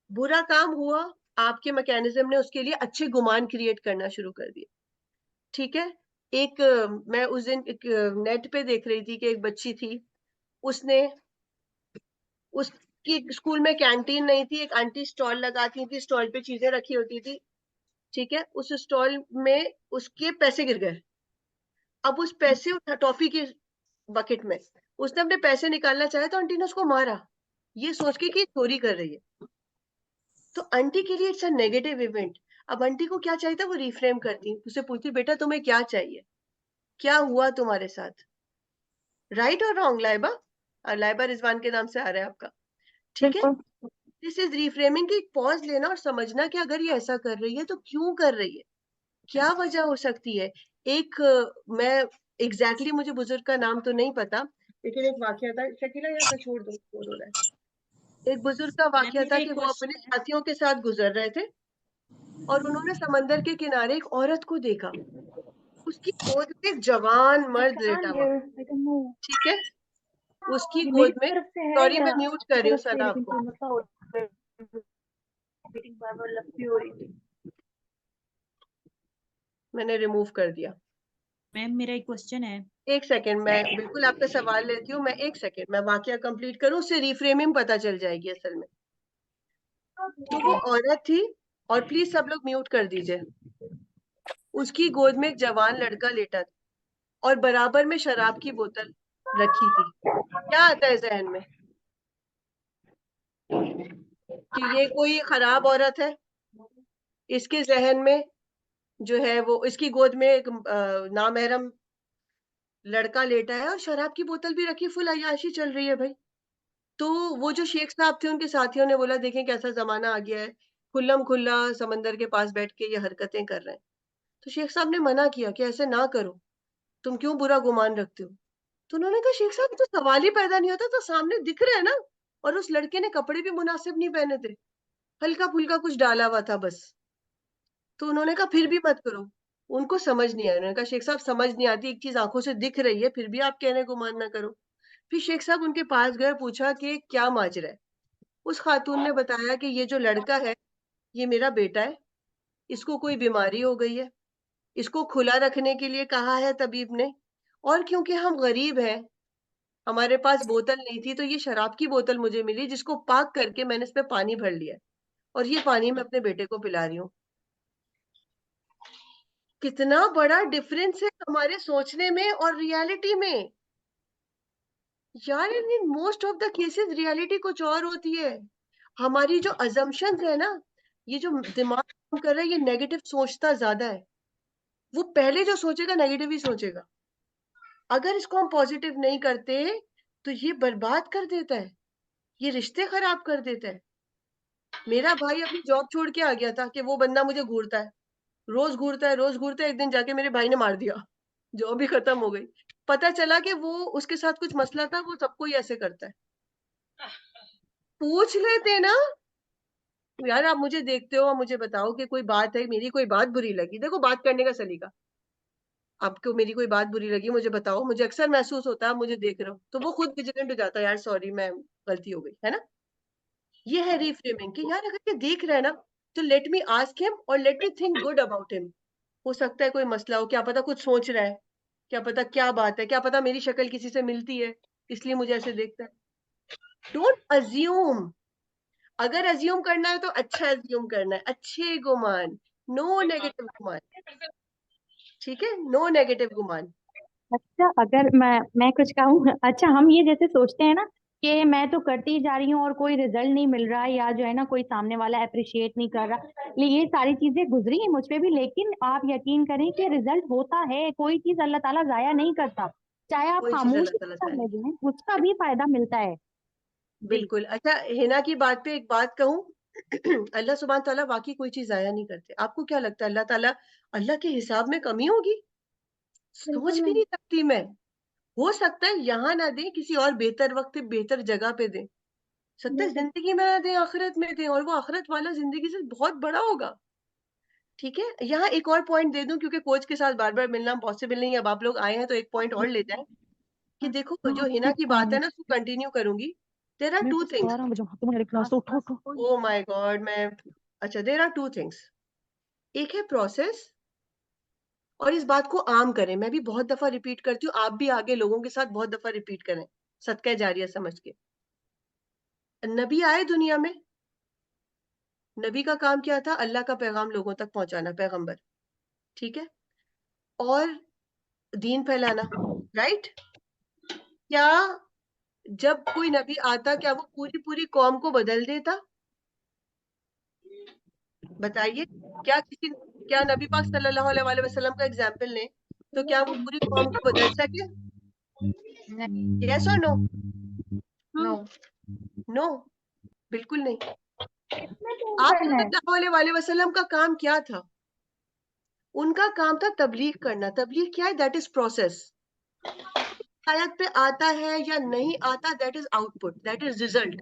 बुरा काम हुआ, आपके मैकेनिज्म ने उसके लिए अच्छे गुमान क्रिएट करना शुरू कर दिए। ठीक है। मैं उस दिन नेट पे देख रही थी कि एक बच्ची थी, उसने, उसकी स्कूल में कैंटीन नहीं थी, एक आंटी स्टॉल लगाती थी, स्टॉल पे चीजें रखी होती थी। ठीक है। उस स्टॉल में उसके पैसे गिर गए। अब उस पैसे टॉफी की बकेट में उसने अपने पैसे निकालना चाहे तो आंटी ने उसको मारा, ये सोच के कि चोरी कर रही है। तो आंटी के लिए इट्स अ नेगेटिव इवेंट। अब आंटी को क्या चाहिए था, वो रिफ्रेम करती, उससे पूछती बेटा तुम्हें क्या चाहिए, क्या हुआ तुम्हारे साथ, राइट और रॉन्ग? लाइबा, लाइबा रिजवान के नाम से आ रहा है आपका। ठीक है। बिल्कुल। दिस इज रिफ्रेमिंग की पॉज लेना और समझना कि अगर ये ऐसा कर रही है तो क्यों कर रही है, क्या वजह हो सकती है। मैं एग्जैक्टली मुझे बुजुर्ग का नाम तो नहीं पता, लेकिन एक वाकया था। शकीला यहाँ का छोड़ दो, बोल हो रहा है। एक बुजुर्ग का वाकया था कि वो अपने साथियों के साथ गुजर रहे थे और उन्होंने समंदर के किनारे एक औरत को देखा। उसकी गोद में एक जवान मर्द लेटा हुआ। ठीक है। उसकी ये मेरी गोद में, तरफ से है सॉरी या मैं म्यूट आपकी कर रही हूँ तरफ से, सना लेकिन आपको। कोई मसला हो रहा है, मीटिंग बार बार लंबी हो रही थी। मैंने रिमूव कर दिया। मैम मेरा एक क्वेश्चन है। एक सेकेंड, मैं बिल्कुल आपका सवाल लेती हूँ। मैं एक सेकेंड, मैं वाकया कंप्लीट करूँ, उससे रिफ्रेमिंग पता चल जाएगी असल में। तो वो औरत थी, और प्लीज सब लोग म्यूट कर दीजिए। उसकी गोद में एक जवान लड़का लेटा था और बराबर में शराब की बोतल रखी थी। क्या आता है जहन में? कि ये कोई खराब औरत है। इसके जहन में जो है वो, इसकी गोद में एक नामहरम लड़का लेटा है और शराब की बोतल भी रखी, फुल अय्याशी चल रही है भाई। तो वो जो शेख साहब थे, उनके साथियों ने बोला देखें कैसा जमाना आ गया है, खुल्लम खुल्ला समंदर के पास बैठ के ये हरकतें कर रहे हैं। तो शेख साहब ने मना किया कि ऐसे ना करो, तुम क्यों बुरा गुमान रखते हो। तो उन्होंने कहा शेख साहब तो सवाल ही पैदा नहीं होता, तो सामने दिख रहा है ना, और उस लड़के ने कपड़े भी मुनासिब नहीं पहने थे, हल्का फुल्का कुछ डाला हुआ था बस। तो उन्होंने कहा फिर भी मत करो। उनको समझ नहीं आया। उन्होंने कहा शेख साहब समझ नहीं आती, एक चीज आंखों से दिख रही है फिर भी आप कहने को मान ना करो। फिर शेख साहब उनके पास गए, पूछा कि क्या माजरा है। उस खातून ने बताया कि ये जो लड़का है ये मेरा बेटा है, इसको कोई बीमारी हो गई है, इसको खुला रखने के लिए कहा है तबीब ने, और क्योंकि हम गरीब हैं, हमारे पास बोतल नहीं थी, तो ये शराब की बोतल मुझे मिली जिसको पाक करके मैंने इसमें पानी भर लिया, और ये पानी मैं अपने बेटे को पिला रही हूँ। कितना बड़ा डिफरेंस है हमारे सोचने में और रियलिटी में। यार in most of the cases reality कुछ और होती है। हमारी जो अजम्पशंस है ना, ये जो दिमाग काम कर रहा है, ये नेगेटिव सोचता ज्यादा है। वो पहले जो सोचेगा नेगेटिव ही सोचेगा। अगर इसको हम पॉजिटिव नहीं करते तो ये बर्बाद कर देता है, ये रिश्ते खराब कर देता है। मेरा भाई अपनी जॉब छोड़ के आ गया था कि वो बंदा मुझे घूरता है, रोज घूरता है, रोज घूरता है। एक दिन जाके मेरे भाई ने मार दिया, जॉब भी खत्म हो गई। पता चला कि वो उसके साथ कुछ मसला था, वो सबको ही ऐसे करता है। पूछ लेते ना यार, आप मुझे देखते हो, आप मुझे बताओ कि कोई बात है, मेरी कोई बात बुरी लगी। देखो बात करने का सलीका, आपको मेरी कोई बात बुरी लगी मुझे बताओ, मुझे अक्सर महसूस होता है, मुझे देख रहे हो तो वो खुद विजिलेंट हो जाता है, यार सॉरी मैं गलती हो गई, है ना। ये है रिफ्रेमिंग कि यार अगर ये देख रहा है ना, तो लेट मी आस्क हिम और let me think good about him. हो सकता है कोई मसला हो, क्या पता कुछ सोच रहा है, क्या पता क्या बात है, क्या पता मेरी शक्ल किसी से मिलती है इसलिए मुझे ऐसे देखता है। Don't assume. अगर अज्यूम करना है तो अच्छा अज्यूम करना है, अच्छे गुमान, नो नेगेटिव गुमान। ठीक है, नो नेगेटिव गुमान। अच्छा अगर मैं कुछ कहूँ, अच्छा हम ये जैसे सोचते हैं ना कि मैं तो करती जा रही हूँ और कोई रिजल्ट नहीं मिल रहा, या जो है ना कोई सामने वाला अप्रिशिएट नहीं कर रहा, ये सारी चीजें गुजरी हैं मुझ पे भी, लेकिन आप यकीन करें कि रिजल्ट होता है। कोई चीज अल्लाह ताला जाया नहीं करता, चाहे आप कोई चीज अल्लाह खामोशी ताला कर चाहे। लें उसका भी फायदा मिलता है। जी बिल्कुल। अच्छा हिना की बात पे एक बात कहूँ, अल्लाह सुब्हान ताला वाकई कोई चीज जाया नहीं करते। आपको क्या लगता है अल्लाह ताला, अल्लाह के हिसाब में कमी होगी? बिल्कुल सोच भी नहीं। नहीं सकती मैं। हो सकता है यहाँ ना दे, किसी और बेहतर वक्त बेहतर जगह पे दे, सकता है बिल्कुल जिंदगी में ना दे, आखिरत में दे, और वो आखिरत वाला जिंदगी से बहुत बड़ा होगा। ठीक है, यहाँ एक और पॉइंट दे दूं, क्योंकि कोच के साथ बार बार मिलना पॉसिबल नहीं है, अब आप लोग आए हैं तो एक पॉइंट और ले जाएं कि देखो जो हिना की बात है ना, उसको कंटिन्यू करूंगी। देयर आर मैं टू थिंग्स। 12 बजे तुम्हारे क्लास तो उठो उठो। ओ माय गॉड, मैं अच्छा, देयर आर टू थिंग्स। एक है प्रोसेस, और इस बात को आम करें, मैं भी बहुत दफा रिपीट करती हूँ, आप भी आगे लोगों के साथ बहुत दफा रिपीट करें, सदका जारिया समझ के। नबी आए दुनिया में, नबी का काम क्या था? अल्लाह का पैगाम लोगों तक पहुंचाना, पैगंबर। ठीक है, और दीन फैलाना, राइट। क्या जब कोई नबी आता, क्या वो पूरी पूरी कौम को बदल देता? बताइए, क्या नबी पाक सल्लल्लाहु अलैहि वसल्लम का एग्जाम्पल लें तो क्या वो पूरी कौम को बदल सके? यस और नो? नो। नो, बिल्कुल नहीं। इसमें क्या आप करना है? सल्लल्लाहु अलैहि वसल्लम का काम क्या था? उनका काम था तबलीग करना। तबलीग क्या है? That is process. आयत पे आता है या नहीं आता, that is output, that is result.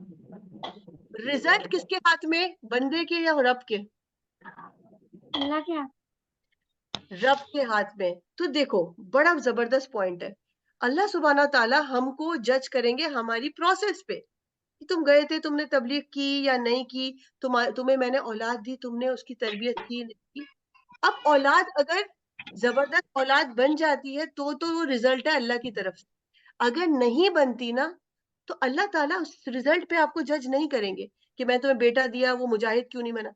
Result किसके हाथ में? बंदे के या रब के? अल्लाह क्या। रब के हाथ में। तो देखो बड़ा जबरदस्त पॉइंट है। अल्लाह सुब्हाना ताला हमको जज करेंगे हमारी प्रोसेस पे, कि तुम गए थे, तुमने तबलीग की या नहीं की, तुम्हें मैंने औलाद दी, तुमने उसकी तरबियत की नहीं की। अब औलाद अगर जबरदस्त औलाद बन जाती है तो वो रिजल्ट है अल्लाह की तरफ से। अगर नहीं बनती ना, तो अल्लाह ताला उस रिजल्ट पे आपको जज नहीं करेंगे कि मैं तुम्हें बेटा दिया, वो मुजाहिद क्यों नहीं बना।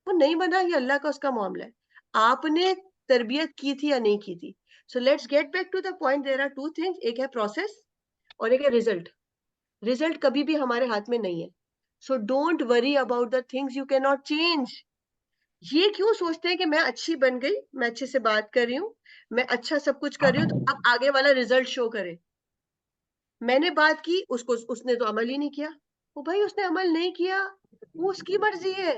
वो नहीं बना, ये अल्लाह का उसका मामला है। आपने तरबियत की थी या नहीं की थी। So let's get back to the point, there are two things, एक है प्रोसेस और एक है रिजल्ट। रिजल्ट कभी भी हमारे हाथ में नहीं है। So don't worry about the things you can not change. ये क्यों सोचते हैं कि मैं अच्छी बन गई, मैं अच्छे से बात कर रही हूँ, मैं अच्छा सब कुछ कर रही हूँ, तो अब आगे वाला रिजल्ट शो करे। मैंने बात की, उसने तो अमल ही नहीं किया। वो भाई उसने अमल नहीं किया, वो उसकी मर्जी है।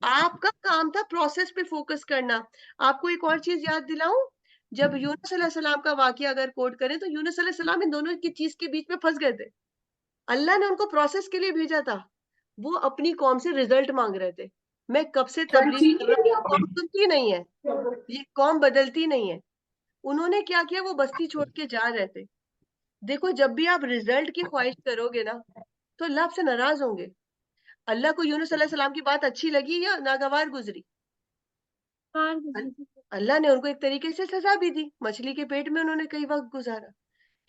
आपका काम था प्रोसेस पे फोकस करना। आपको एक और चीज याद दिलाऊं, जब यूनुस अलैहि सलाम का वाकया अगर कोट करें, तो यूनुस अलैहि सलाम इन दोनों की चीज के बीच में फंस गए थे। अल्लाह ने उनको प्रोसेस के लिए भेजा था, वो अपनी कौम से रिजल्ट मांग रहे थे। मैं कब से तबलीग कर रहा हूँ, कौम सुनती नहीं है, ये कौम बदलती नहीं है। उन्होंने क्या किया, वो बस्ती छोड़ के जा रहे थे। देखो जब भी आप रिजल्ट की ख्वाहिश करोगे ना, तो अल्लाह आपसे नाराज होंगे। अल्लाह को यूनुस अलैहिस्सलाम की बात अच्छी लगी या नागवार गुजरी? अल्लाह ने उनको एक तरीके से सजा भी दी, मछली के पेट में उन्होंने कई वक्त गुजारा,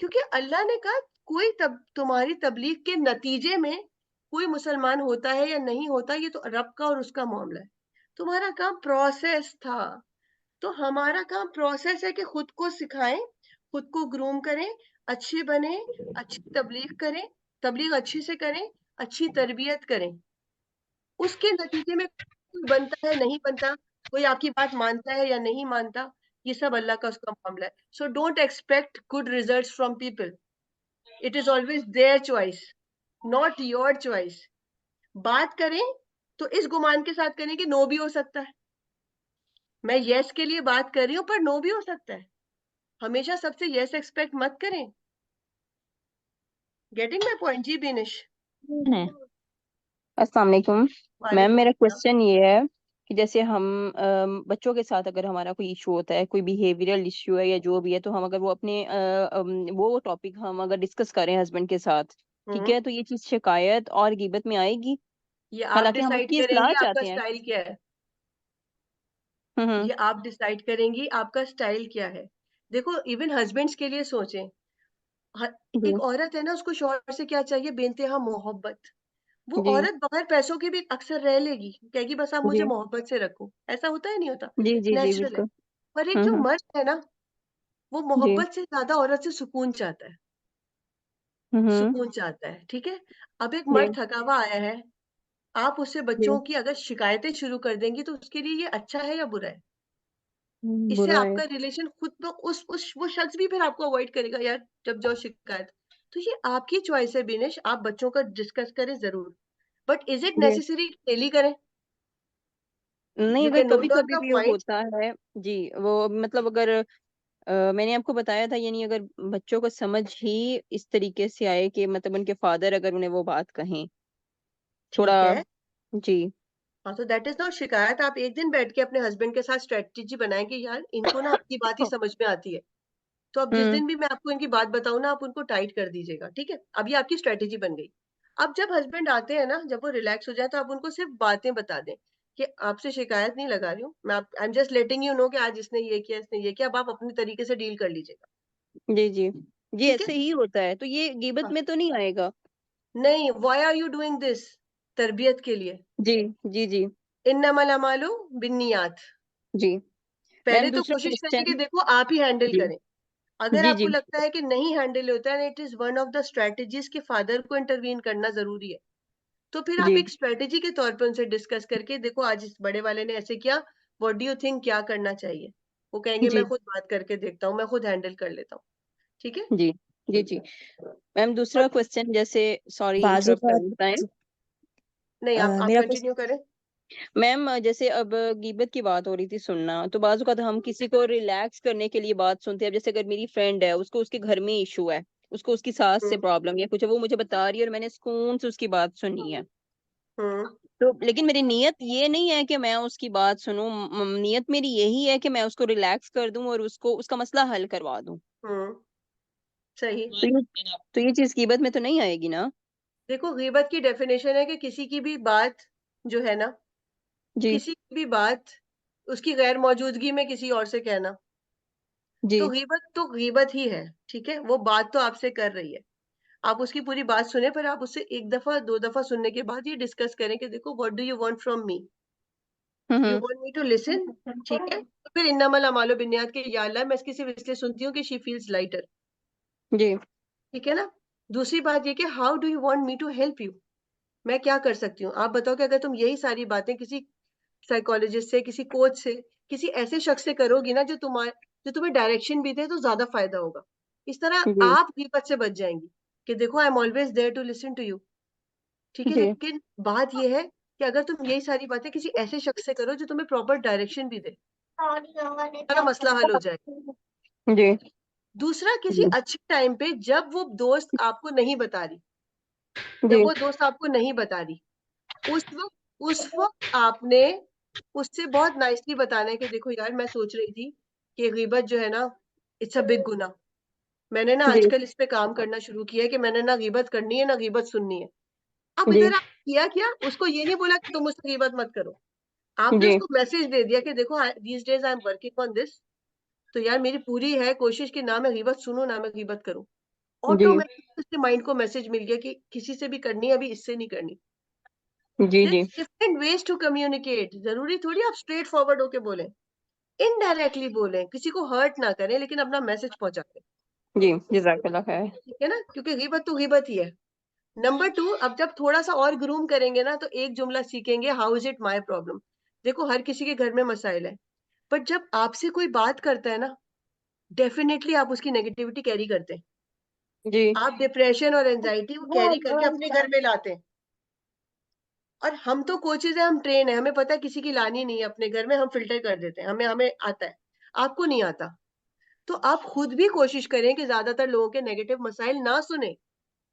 क्योंकि अल्लाह ने कहा कोई तुम्हारी तबलीग के नतीजे में कोई मुसलमान होता है या नहीं होता, ये तो रब का और उसका मामला है। तुम्हारा काम प्रोसेस था, तो हमारा काम प्रोसेस है कि खुद को सिखाएं, खुद को ग्रूम करें, अच्छे बने, अच्छी तबलीग करें, तबलीग अच्छे से करें, अच्छी तरबियत करें। उसके नतीजे में कोई बनता है नहीं बनता, कोई आपकी बात मानता है या नहीं मानता, ये सब अल्लाह का उसका मामला है। So don't expect good results from people, it is always their choice, not your choice. बात करें तो इस गुमान के साथ करें कि नो भी हो सकता है, मैं यस के लिए बात कर रही हूँ पर नो भी हो सकता है। हमेशा सबसे यस एक्सपेक्ट मत करें। Getting my point? जी बिनिश। अस्सलाम वालेकुम मैम। वालेकुम मेरा सलाम। क्वेश्चन ये है कि जैसे हम बच्चों के साथ अगर हमारा कोई इशू होता है, कोई बिहेवियरल इशू है या जो भी है, तो हम अगर वो अपने वो टॉपिक हम अगर डिस्कस करें हस्बैंड के साथ, ठीक है, तो ये चीज शिकायत और गीबत में आएगी? ये आप हालांकि हम डिसाइड उसकी करेंगी इस्लाह आपका चाहते हैं। स्टाइल क्या है, हम्म। ये आप डिसाइड करेंगी आपका स्टाइल क्या है। देखो इवन हस्बैंड्स के लिए सोचें, जी एक औरत है ना, उसको शौहर से क्या चाहिए? बेइंतहा मोहब्बत। वो जी औरत बगैर पैसों के भी अक्सर रह लेगी, कहेगी बस आप मुझे जी मोहब्बत से रखो। ऐसा होता है नहीं होता? जी जी जी नेचुरल है। बिल्कुल। पर एक जो हम्म। मर्द है ना, वो जी। मोहब्बत से ज्यादा औरत से सुकून चाहता है, हम्म। सुकून चाहता है, ठीक है। अब एक जी मर्द थका हुआ आया है, आप उससे जी बच्चों की अगर शिकायतें शुरू कर देंगी तो उसके लिए ये अच्छा है या बुरा है? इससे बुरा है। आपका रिलेशन खुद तो उस वो शख्स भी फिर आपको अवॉइड करेगा यार, जब जाओ शिकायत। तो ये आपकी चॉइस है बिनेश, आप बच्चों का डिस्कस करें जरूर, बट इज इट जी नेसेसरी डेली करें? नहीं, यू अगर कैन कभी नोट डाउन कभी द भी पॉइंट। होता है। जी, वो मतलब अगर मैंने आपको बताया था, यानी अगर बच्चों को समझ ही इस तरीके से आए कि मतलब उनके फादर अगर उन्हें वो बात कहें ठीक थोड़ा। है, जी हाँ तो दैट इज नॉट शिकायत। आप एक दिन बैठ के अपने हस्बैंड के साथ स्ट्रेटेजी बनाएं कि यार इनको ना आपकी बात ही समझ में आती है, तो अब जिस हम्म। दिन भी मैं आपको इनकी बात बताऊं ना, आप उनको टाइट कर दीजिएगा, ठीक है। अब ये आपकी स्ट्रेटेजी बन गई। अब जब हस्बैंड आते हैं ना, जब वो रिलैक्स हो जाए, तो आप उनको सिर्फ बातें बता दें कि आपसे शिकायत नहीं लगा रही हूँ मैं, I am just letting you know कि आज इसने ये किया, इसने ये किया, अब आप अपने तरीके से डील कर लीजिएगा, जी जी जी ठीक है। ऐसे ही होता है, तो ये गिबत हाँ, में तो नहीं आएगा? नहीं, why are you doing this? तरबियत के लिए। जी जी जी इन्नमल अमालु बिन्नियात। जी पहले मैम, तो दूसरा कोशिश करिए कि क्वेश्चन। देखो आप ही हैंडल जी करें। अगर जी आपको जी लगता है कि नहीं हैंडल होता है, it is one of the strategies के फादर को इंटरवीन करना जरूरी है, तो फिर आप जी एक स्ट्रेटेजी के तौर पे उनसे डिस्कस करके देखो आज इस बड़े वाले ने ऐसे किया, व्हाट डू यू थिंक, क्या करना चाहिए? वो कहेंगे जी मैं खुद बात करके देखता हूँ, मैं खुद हैंडल कर लेता हूँ, ठीक है। जी जी जी मैम, दूसरा और क्वेश्चन जैसे, सॉरी इंटरप्ट कर बाजुकात बताएं। नहीं, आप मेरा कंटिन्यू करें। मैम जैसे अब गिबत की बात हो रही थी, सुनना, तो बाजू का हम किसी को रिलैक्स करने के लिए बात सुनते हैं। अब जैसे अगर मेरी फ्रेंड है, उसको उसके घर में इशू है, उसको उसकी सास से हम्म प्रॉब्लम या कुछ है, वो मुझे बता रही है और मैंने सुकून से उसकी बात सुनी है। हम्म तो लेकिन मेरी नीयत ये नहीं है कि मैं उसकी बात सुनूं, नीयत मेरी यही है कि मैं उसको रिलैक्स कर दूं और उसको उसका मसला हल करवा दूं। हम्म भी तो ये चीज गिबत में तो नहीं आएगी ना? देखो गीबत की डेफिनेशन है कि किसी की भी बात जो है ना, जी किसी की भी बात उसकी गैर मौजूदगी में किसी और से कहना, जी तो गीबत ही है, ठीक है। वो बात तो आपसे कर रही है, आप उसकी पूरी बात सुने, पर आप उससे एक दफा दो दफा सुनने के बाद ये डिस्कस करें कि देखो what do you want from me, you hmm want me to listen, ठीक है। तो फिर इन्नमल अमालु बिन्नियात के या अल्लाह, मैं इसकी सिर्फ इसलिए सुनती हूँ कि शी फील्स लाइटर, जी ठीक है ना। दूसरी बात ये कि how do you want me to help you, मैं क्या कर सकती हूँ? आप बताओ कि अगर तुम यही सारी बातें किसी साइकोलॉजिस्ट से, किसी कोच से, किसी ऐसे शख्स से करोगी ना जो तुम्हें डायरेक्शन भी दे, तो ज्यादा फायदा होगा। इस तरह जी आप गीबत से बच जाएंगी कि देखो I am always there to listen to you, ठीक है। जी लेकिन बात यह है कि अगर तुम यही सारी बातें किसी ऐसे शख्स से करो जो तुम्हें प्रॉपर डायरेक्शन भी दे, सारा मसला हल हो जाएगा। जी दूसरा, किसी जी अच्छे टाइम पे जब वो दोस्त आपको नहीं बता रही, जी जब वो दोस्त आपको नहीं बता रही, उस वक्त आपने उससे बहुत नाइसली बताना है कि देखो यार, मैं सोच रही थी कि गीबत जो है ना, इट्स अ बिग गुनाह। मैंने ना जी आजकल इस पे काम करना शुरू किया है कि मैंने ना गीबत करनी है ना गीबत सुननी है। अब जी इधर आप किया उसको ये नहीं बोला कि तुम उससे गीबत मत करो, आपने जी उसको मैसेज दे दिया कि देखो these days I am working on this, तो यार मेरी पूरी है कोशिश कि ना मैं गीबत सुनूं ना मैं गीबत करूं। जी ऑटोमेटिक उसके माइंड को मैसेज मिल गया कि किसी से भी करनी है, अभी इससे नहीं करनी। जी जी डिफरेंट वेज टू कम्युनिकेट, जरूरी थोड़ी आप स्ट्रेट फॉरवर्ड होके बोले, इनडायरेक्टली बोले, किसी को हर्ट ना करें लेकिन अपना मैसेज पहुंचा दें, जी जज़ाकल्लाह खैर। ठीक है ना, क्योंकि गीबत तो गीबत ही है। नंबर 2, अब जब थोड़ा सा और ग्रूम करेंगे ना तो एक जुमला सीखेंगे, how is it my problem. देखो हर किसी के घर में मसाइल है, बट जब आपसे कोई बात करता है ना, डेफिनेटली आप उसकी नेगेटिविटी कैरी करते हैं, जी आप डिप्रेशन और एंजाइटी को कैरी करके अपने घर में लाते हैं। और हम तो कोचेज है, हम ट्रेन है, हमें पता है किसी की लानी नहीं है अपने घर में, हम फिल्टर कर देते हैं, हमें हमें आता है, आपको नहीं आता। तो आप खुद भी कोशिश करें कि ज्यादातर लोगों के नेगेटिव मसाइल ना सुने,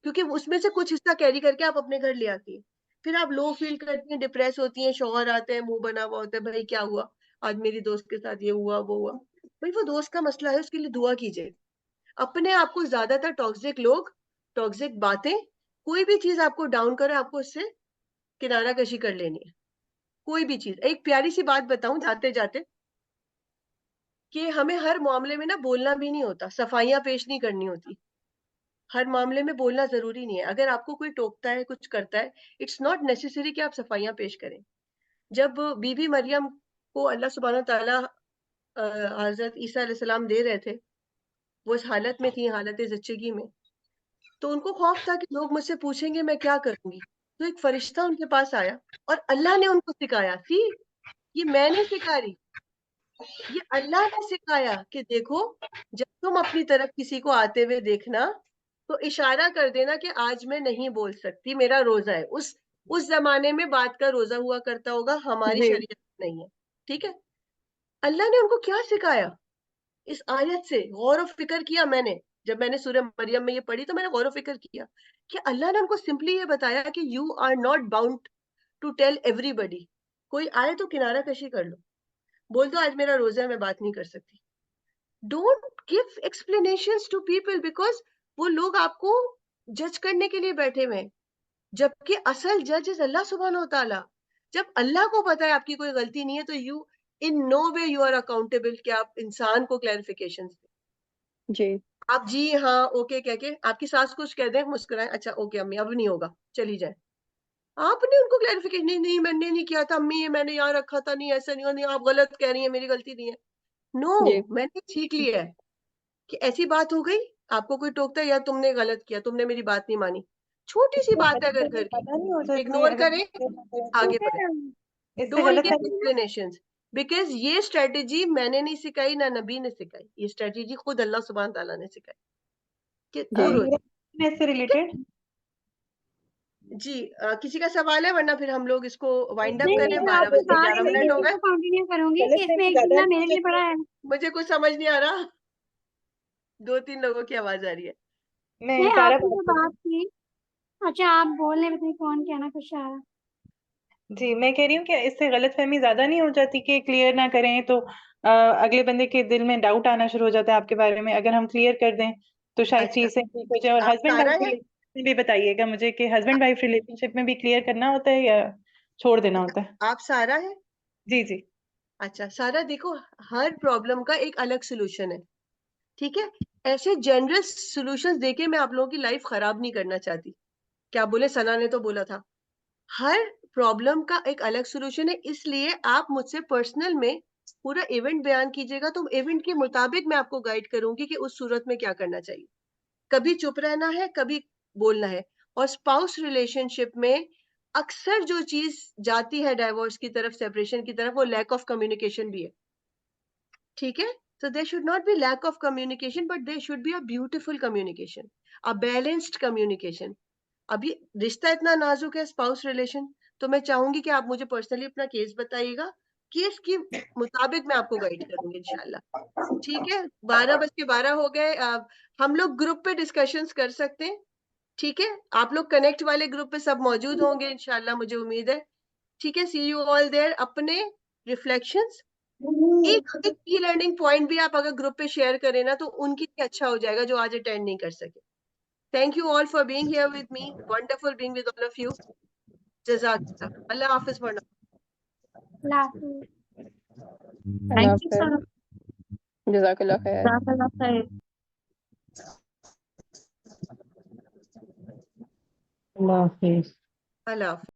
क्योंकि उसमें से कुछ हिस्सा कैरी करके आप अपने घर ले आती है। फिर आप लो फील करती हैं, डिप्रेस होती हैं, शौहर आते हैं, मुंह बना हुआ होता है, भाई क्या हुआ आज मेरी दोस्त के साथ, ये हुआ वो हुआ। भाई वो दोस्त का मसला है, उसके लिए दुआ कीजिए। अपने आप को, ज्यादातर टॉक्सिक लोग, टॉक्सिक बातें, कोई भी चीज आपको डाउन करे, आपको उससे किनारा कशी कर लेनी है। कोई भी चीज, एक प्यारी सी बात बताऊं जाते जाते, कि हमें हर मामले में ना बोलना भी नहीं होता, सफाइयां पेश नहीं करनी होती। हर मामले में बोलना जरूरी नहीं है। अगर आपको कोई टोकता है, कुछ करता है, इट्स नॉट नेसेसरी कि आप सफाइयां पेश करें। जब बीबी मरियम को अल्लाह सुब्हानो ताला हजरत ईसा अलैहिस्सलाम दे रहे थे, वो इस हालत में थी, हालत ज़च्चगी में, तो उनको खौफ था कि लोग मुझसे पूछेंगे मैं क्या करूंगी। तो एक फरिश्ता उनके पास आया और अल्लाह ने उनको सिखाया, सी ये मैं नहीं सिखा रही, ये अल्लाह ने सिखाया कि देखो, जब तुम अपनी तरफ किसी को आते हुए देखना तो इशारा कर देना कि आज मैं नहीं बोल सकती, मेरा रोजा है। उस जमाने में बात का रोजा हुआ करता होगा, हमारी जी शरीयत नहीं है, ठीक है। अल्लाह ने उनको क्या सिखाया, इस आयत से गौर और फिक्र किया मैंने। जब मैंने सूरह मरियम में ये पढ़ी तो मैंने गौर और फिक्र किया कि अल्लाह ने उनको सिंपली ये बताया कि you are not bound to tell everybody. कोई आए तो किनारा कशी कर लो, बोल दो आज मेरा रोजा है, मैं बात नहीं कर सकती। Don't give explanations to people, because वो लोग आपको जज करने के लिए बैठे हुए हैं, जबकि असल जज इज अल्लाह सुब्हानो ताला। जब अल्लाह को पता है आपकी कोई गलती नहीं है, तो you in no way you are accountable कि आप इंसान को क्लैरिफिकेशन दें। जी आप जी हाँ ओके कह के, आपकी सास कुछ कह दें, मुस्कुराएं, अच्छा ओके अम्मी अब नहीं होगा, चली जाए। आपने उनको क्लैरिफिकेशन, नहीं नहीं मैंने नहीं किया था अम्मी, ये मैंने यहाँ रखा था, नहीं ऐसा नहीं हुआ, नहीं आप गलत कह रही है, मेरी गलती नहीं है। नो, जी मैंने सीख लिया है कि ऐसी बात हो गई, आपको कोई टोकता है, या तुमने गलत किया, तुमने मेरी बात नहीं मानी, छोटी सी इससे बात है अगर गलतफहमी घर की, ज्यादा नहीं हो जाती इग्नोर अगर करें, आगे बढ़े। इससे डोंट गिव गलतफहमी एक्सप्लेनेशंस, बिकॉज ये स्ट्रेटेजी मैंने नहीं सिखाई, ना नबी ने सिखाई, ये स्ट्रेटेजी खुद अल्लाह सुब्हान ताला ने सिखाई कि दूर हो मेरा जाए, question है इससे ठीक है। रिलेटेड। जी किसी का सवाल है, वरना फिर हम लोग इसको वाइंड अप नहीं करें, नहीं, मैं 12 आपकी बज के बात 11 से मिनट हो इसी गए। को कंटिन्यू करूंगी कि इसमें गलतफहमी एक ज्यादा जुमला नहीं हो मेरे लिए जाती बड़ा है। है। मुझे कुछ समझ नहीं आ रहा, 2-3 लोगों की आवाज आ रही है। मैं नहीं, सारा आपने बात जो कर रही बात की, अच्छा आप बोल रहे बताइए कौन कहना कुछ चाह रहा। हूँ। जी मैं कह रही हूँ कि इससे गलतफहमी ज्यादा नहीं हो जाती कि क्लियर ना करें तो अगले बंदे के दिल में डाउट आना शुरू हो जाता है आपके बारे में। अगर हम क्लियर कर दें तो शायद अच्छा, चीजें ठीक हो जाए। और आप हस्बैंड सारा वाइफ है? रिलेशनशिप में भी बताइएगा मुझे कि हस्बैंड वाइफ रिलेशनशिप में भी क्लियर करना होता है या छोड़ देना होता है। आप सारा है? जी जी अच्छा सारा, देखो हर प्रॉब्लम का एक अलग सोल्यूशन है, ठीक है। ऐसे जनरल सॉल्यूशंस देके मैं आप लोगों की लाइफ खराब नहीं करना चाहती। क्या बोले, सना ने तो बोला था, हर प्रॉब्लम का एक अलग सॉल्यूशन है, इसलिए आप मुझसे पर्सनल में पूरा इवेंट बयान कीजिएगा, तो इवेंट के मुताबिक मैं आपको गाइड करूंगी कि उस सूरत में क्या करना चाहिए। कभी चुप रहना है, कभी बोलना है। और स्पाउस रिलेशनशिप में अक्सर जो चीज जाती है डाइवोर्स की तरफ, सेपरेशन की तरफ, वो लैक ऑफ कम्युनिकेशन भी है, ठीक है। So there should not be lack of communication, but there should be a beautiful communication, a balanced communication. अभी रिश्ता इतना नाजुक है, स्पाउस रिलेशन, तो मैं चाहूंगी कि आप मुझे पर्सनली अपना केस बताइएगा, केस के मुताबिक मैं आपको गाइड करूंगी इंशाल्लाह, ठीक है। 12 बज के 12 हो गए, अब हम लोग ग्रुप पे डिस्कशंस कर सकते हैं, ठीक है। आप लोग कनेक्ट वाले ग्रुप पे सब मौजूद होंगे इंशाल्लाह, मुझे उम्मीद है, ठीक है। सी यू ऑल देयर। अपने रिफ्लेक्शंस, एक एक की लर्निंग पॉइंट भी आप अगर ग्रुप पे शेयर करें ना, तो उनके लिए अच्छा हो जाएगा जो आज अटेंड नहीं कर सके। Thank you all for being here with me, wonderful being with all of you. जज़ाकल्लाह। अल्लाह हाफिज पढ़ना। Thank you sir. जज़ाकल्लाह खैर। जज़ाकल्लाह खैर। अल्लाह हाफिज। अल्लाह हाफिज।